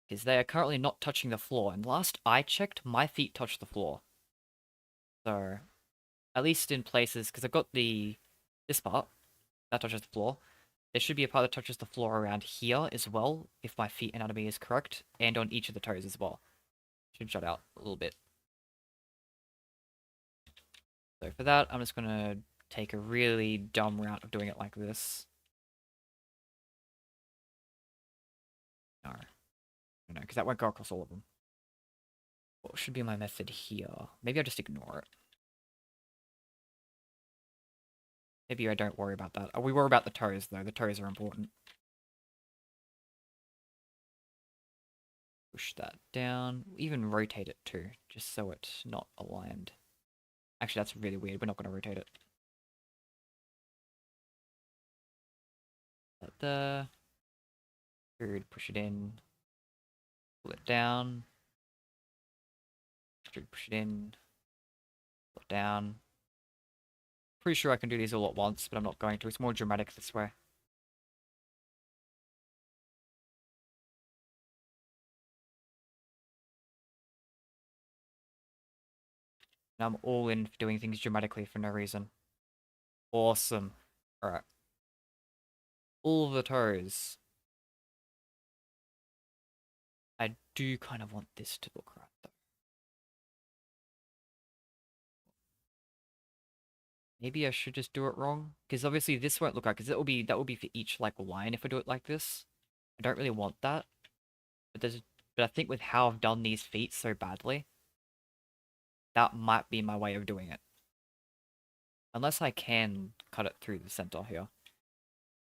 Because they are currently not touching the floor, and last I checked, my feet touch the floor. So, at least in places, because I've got this part, that touches the floor. There should be a part that touches the floor around here as well, if my feet anatomy is correct, and on each of the toes as well. Should shut out a little bit. So for that, I'm just going to take a really dumb route of doing it like this. No. No, because that won't go across all of them. What should be my method here? Maybe I just ignore it. Maybe I don't worry about that. We worry about the toes, though. The toes are important. Push that down. Even rotate it, too, just so it's not aligned. Actually, that's really weird. We're not going to rotate it. That there. Good. Push it in. Pull it down. Good. Push it in. Pull it down. Pretty sure I can do these all at once, but I'm not going to. It's more dramatic this way. I'm all in for doing things dramatically for no reason. Awesome. Alright. All the toes. I do kind of want this to look right, though. Maybe I should just do it wrong? Because obviously this won't look right, because that will be for each, like, line if I do it like this. I don't really want that. But I think with how I've done these feet so badly, that might be my way of doing it. Unless I can cut it through the center here.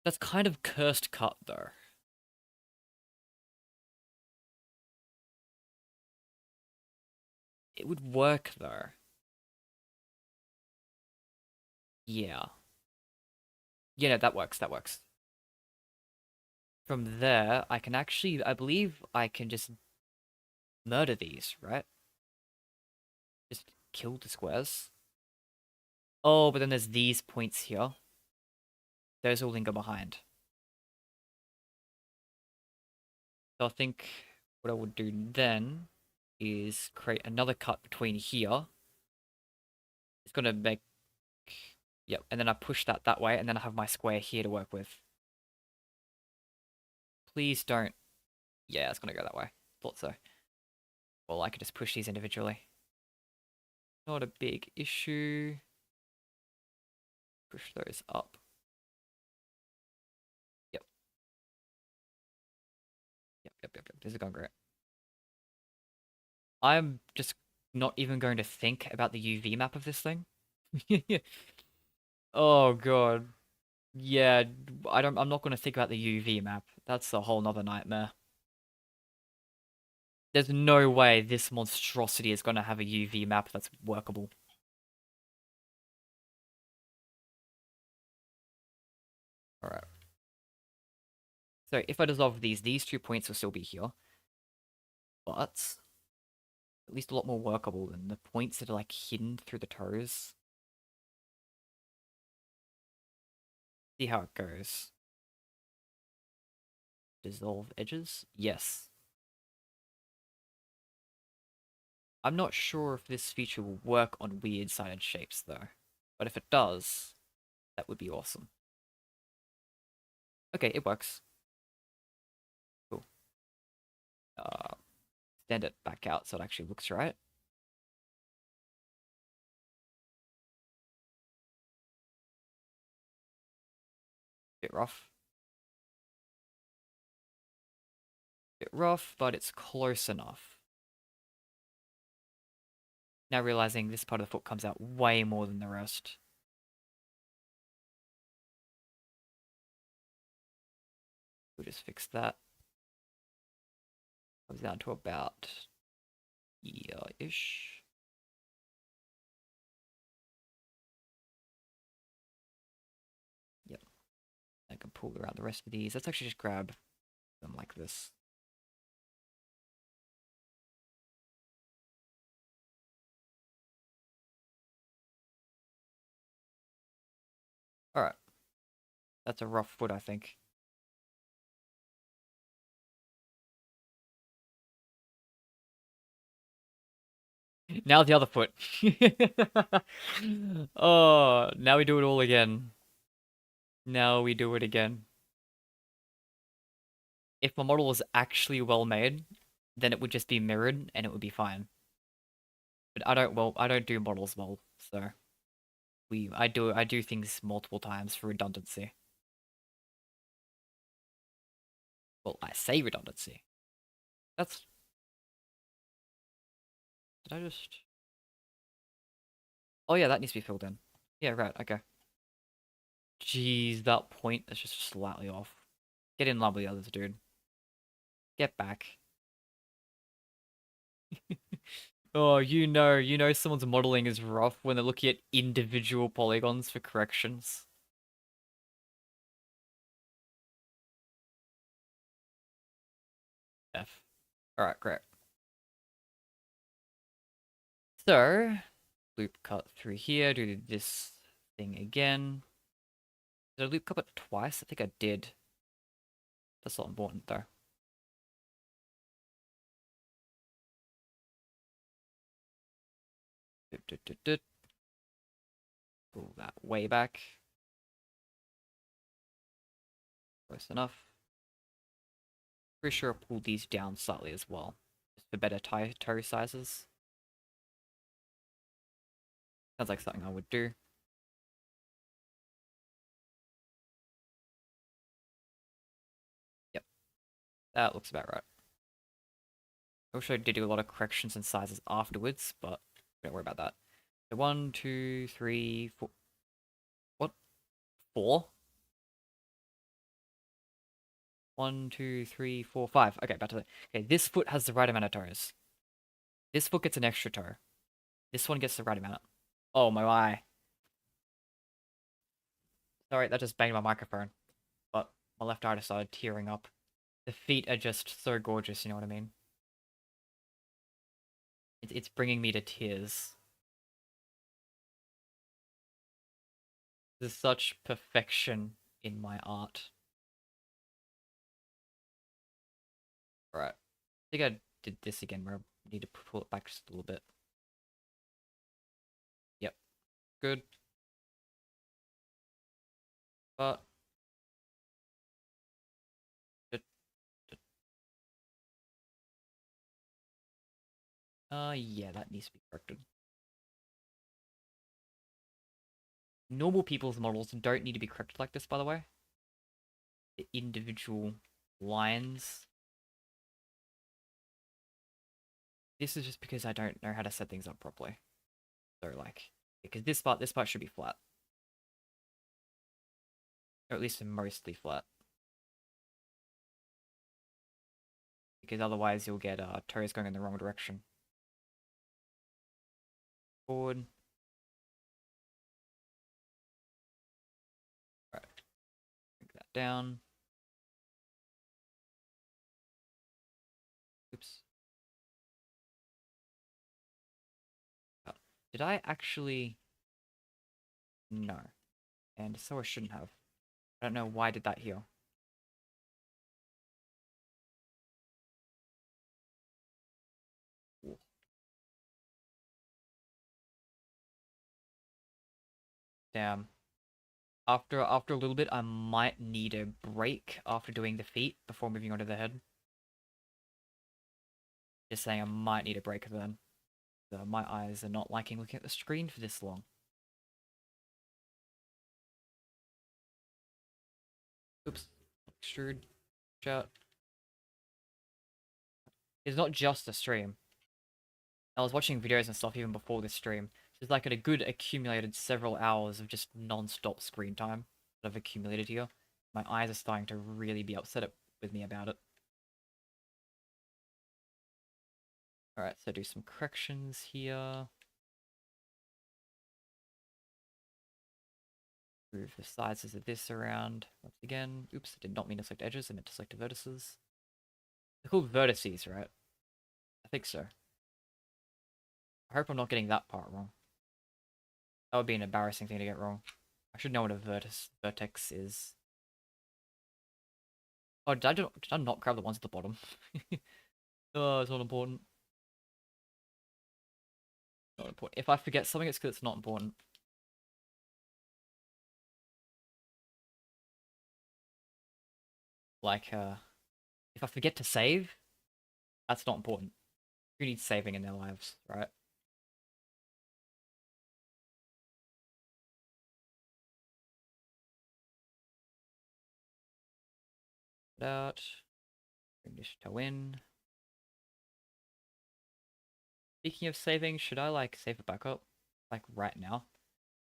That's kind of cursed cut, though. It would work, though. Yeah. Yeah, no, that works, that works. From there, I can actually, I believe I can just murder these, right? Just kill the squares. Oh, but then there's these points here. Those will linger behind. So I think what I would do then is create another cut between here. It's gonna make... Yep, and then I push that way, and then I have my square here to work with. Please don't... Yeah, it's gonna go that way. Thought so. Well, I could just push these individually. Not a big issue. Push those up. Yep. Yep. This is going great. I'm just not even going to think about the UV map of this thing. Oh god. Yeah, I'm not gonna think about the UV map. That's a whole nother nightmare. There's no way this monstrosity is gonna have a UV map that's workable. Alright. So if I dissolve these 2 points will still be here. But at least a lot more workable than the points that are like hidden through the toes. See how it goes. Dissolve edges? Yes. I'm not sure if this feature will work on weird-sided shapes, though. But if it does, that would be awesome. Okay, it works. Cool. Stand it back out so it actually looks right. Bit rough. Bit rough, but it's close enough. Now realizing this part of the foot comes out way more than the rest. We'll just fix that. Comes down to about here-ish. Yep. I can pull around the rest of these. Let's actually just grab them like this. Alright. That's a rough foot, I think. Now the other foot. Oh, now we do it all again. Now we do it again. If my model was actually well made, then it would just be mirrored and it would be fine. But I don't do models well, so I do things multiple times for redundancy. Well, I say redundancy. That's... Did I just... Oh yeah, that needs to be filled in. Yeah, right, okay. Jeez, that point is just slightly off. Get in line with the others, dude. Get back. Oh, you know someone's modeling is rough when they're looking at individual polygons for corrections. F. Alright, great. So, loop cut through here, do this thing again. Did I loop cut it twice? I think I did. That's not important though. Pull that way back. Close enough. Pretty sure I'll pull these down slightly as well. Just for better toe sizes. Sounds like something I would do. Yep, that looks about right. I wish I did do a lot of corrections and sizes afterwards, but don't worry about that. So 1, 2, 3, 4. What? 4? 1, 2, 3, 4, 5. Okay, back to the. Okay, this foot has the right amount of toes. This foot gets an extra toe. This one gets the right amount. Oh my eye. Sorry, that just banged my microphone. But my left eye just started tearing up. The feet are just so gorgeous, you know what I mean? It's bringing me to tears. There's such perfection in my art. Alright. I think I did this again where I need to pull it back just a little bit. Yep. Good. But yeah, that needs to be corrected. Normal people's models don't need to be corrected like this, by the way. The individual lines. This is just because I don't know how to set things up properly. So, like, because this part should be flat. Or at least mostly flat. Because otherwise you'll get toes going in the wrong direction. Forward. Right. Bring that down. Oops. Did I actually? No. And so I shouldn't have. I don't know why I did that here. Ooh. Damn. After a little bit, I might need a break after doing the feet before moving on to the head. Just saying I might need a break then. My eyes are not liking looking at the screen for this long. Oops. Extrude. Out. It's not just a stream. I was watching videos and stuff even before this stream. So it's like a good accumulated several hours of just non-stop screen time that I've accumulated here. My eyes are starting to really be upset with me about it. Alright, so do some corrections here. Move the sizes of this around. Once again, oops, I did not mean to select edges, I meant to select the vertices. They're called vertices, right? I think so. I hope I'm not getting that part wrong. That would be an embarrassing thing to get wrong. I should know what a vertex is. Oh, did I not grab the ones at the bottom? Oh, it's not important. Not important. If I forget something, it's because it's not important. Like, if I forget to save, that's not important. Who needs saving in their lives, right? Put out. Bring this toe in. Speaking of saving, should I, like, save it back up? Like, right now?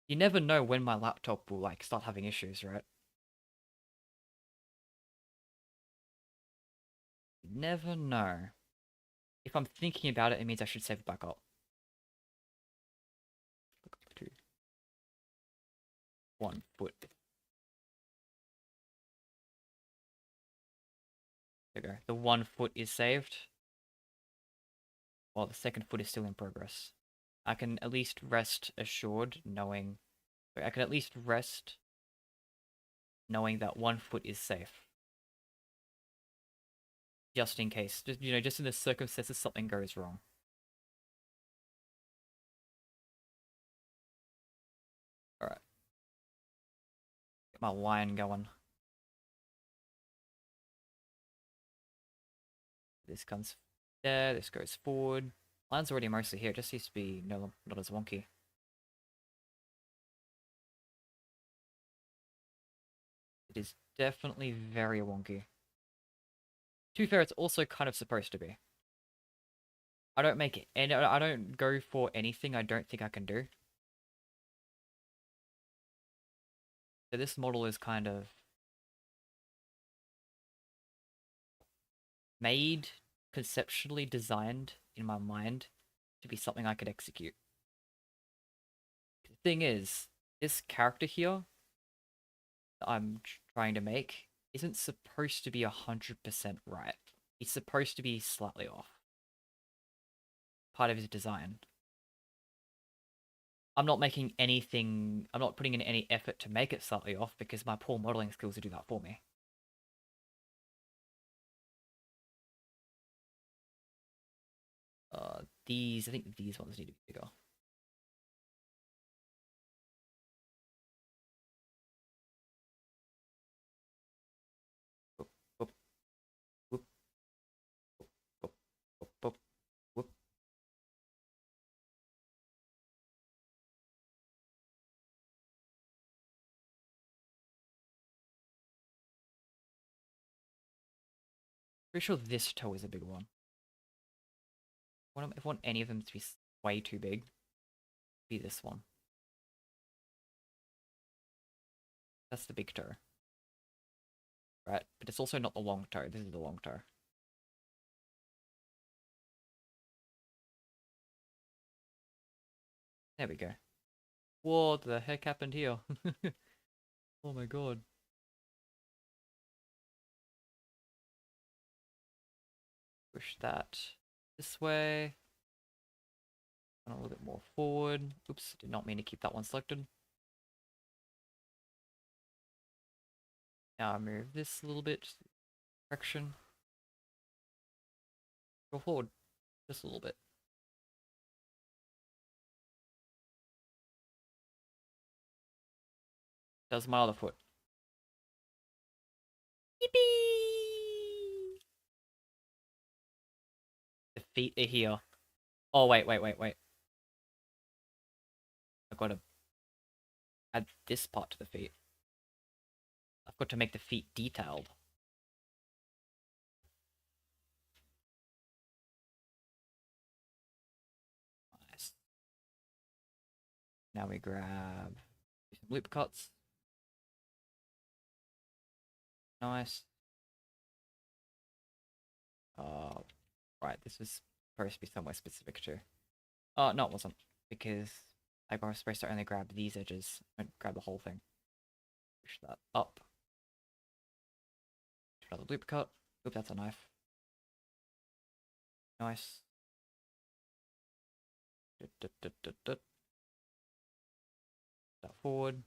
You never know when my laptop will, like, start having issues, right? You never know. If I'm thinking about it, it means I should save it back up. Two. 1 foot. There we go. The 1 foot is saved, while the second foot is still in progress. I can at least rest assured knowing... I can at least rest knowing that 1 foot is safe. Just in case. Just, just in the circumstances something goes wrong. My line going. This comes there, this goes forward. Line's already mostly here, it just needs to be not as wonky. It is definitely very wonky. To be fair, it's also kind of supposed to be. I don't make any. I don't go for anything I don't think I can do. So this model is kind of made, conceptually designed in my mind to be something I could execute. The thing is, this character here that I'm trying to make isn't supposed to be 100% right. It's supposed to be slightly off. Part of his design. I'm not making anything, I'm not putting in any effort to make it slightly off because my poor modeling skills will do that for me. I think these ones need to be bigger. Whoop, whoop, whoop, whoop, whoop, whoop, whoop. Pretty sure this toe is a big one. If I want any of them to be way too big, be this one. That's the big toe. Right? But it's also not the long toe. This is the long toe. There we go. What the heck happened here? Oh my god. Push that this way. And a little bit more forward. Oops, did not mean to keep that one selected. Now I move this a little bit. Direction. Go forward. Just a little bit. Does my other foot. Yippee! The feet are here. Oh, wait. I've got to add this part to the feet. I've got to make the feet detailed. Nice. Now we grab some loop cuts. Nice. Right, this was supposed to be somewhere specific too. Oh, no, it wasn't. Because I was supposed to only grab these edges and grab the whole thing. Push that up. Another loop cut. Oop, that's a knife. Nice. That forward.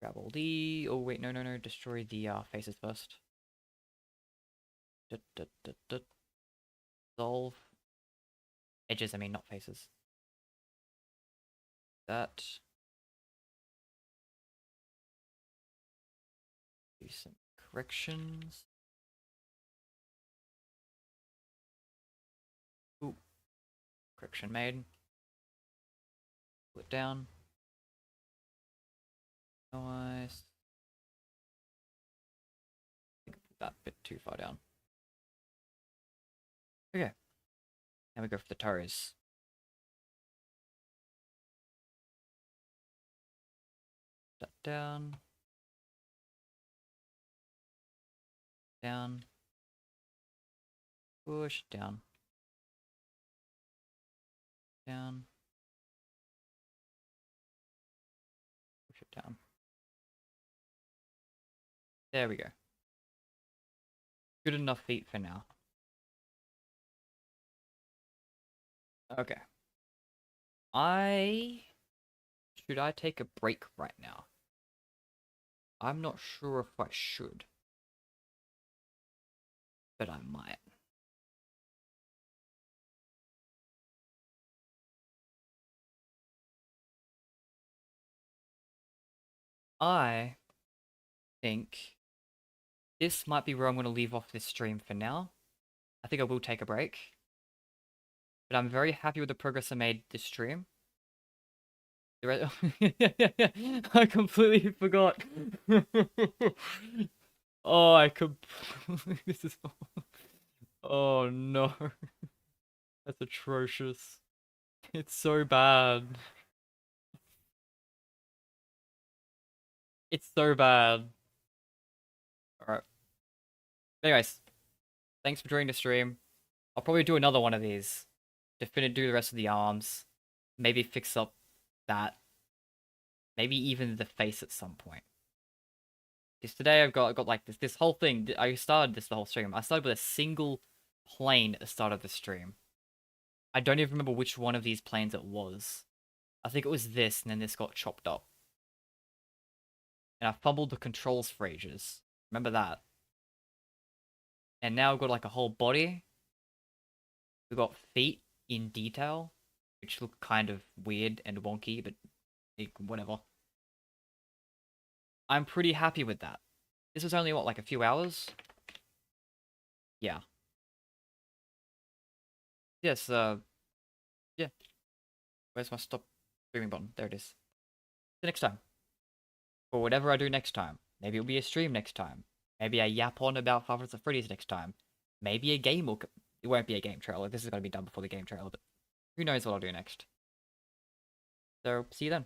Grab all the. Oh wait, no. Destroy the faces first. Dissolve. Edges, I mean, not faces. That. Do some corrections. Ooh. Correction made. Pull it down. Nice. I think I put that bit too far down. Okay. Now we go for the toes. That down. Down. Push down. Down. Push it down. There we go. Good enough feet for now. Okay. Should I take a break right now? I'm not sure if I should. But I might. I think this might be where I'm going to leave off this stream for now. I think I will take a break. But I'm very happy with the progress I made this stream. I completely forgot. Oh, I could. This is. Oh no. That's atrocious. It's so bad. It's so bad. Alright. Anyways, thanks for joining the stream. I'll probably do another one of these. Do the rest of the arms. Maybe fix up that. Maybe even the face at some point. Because today I've got like this whole thing. I started the whole stream. I started with a single plane at the start of the stream. I don't even remember which one of these planes it was. I think it was this, and then this got chopped up. And I fumbled the controls for ages. Remember that. And now I've got like a whole body. We've got feet in detail, which look kind of weird and wonky, but whatever. I'm pretty happy with that. This was only, what, like a few hours? Yeah. Yes, yeah. Where's my stop streaming button? There it is. See you next time. Or whatever I do next time. Maybe it'll be a stream next time. Maybe I yap on about Five Nights at Freddy's next time. Maybe a game will... It won't be a game trailer. This is going to be done before the game trailer, but who knows what I'll do next. So, see you then.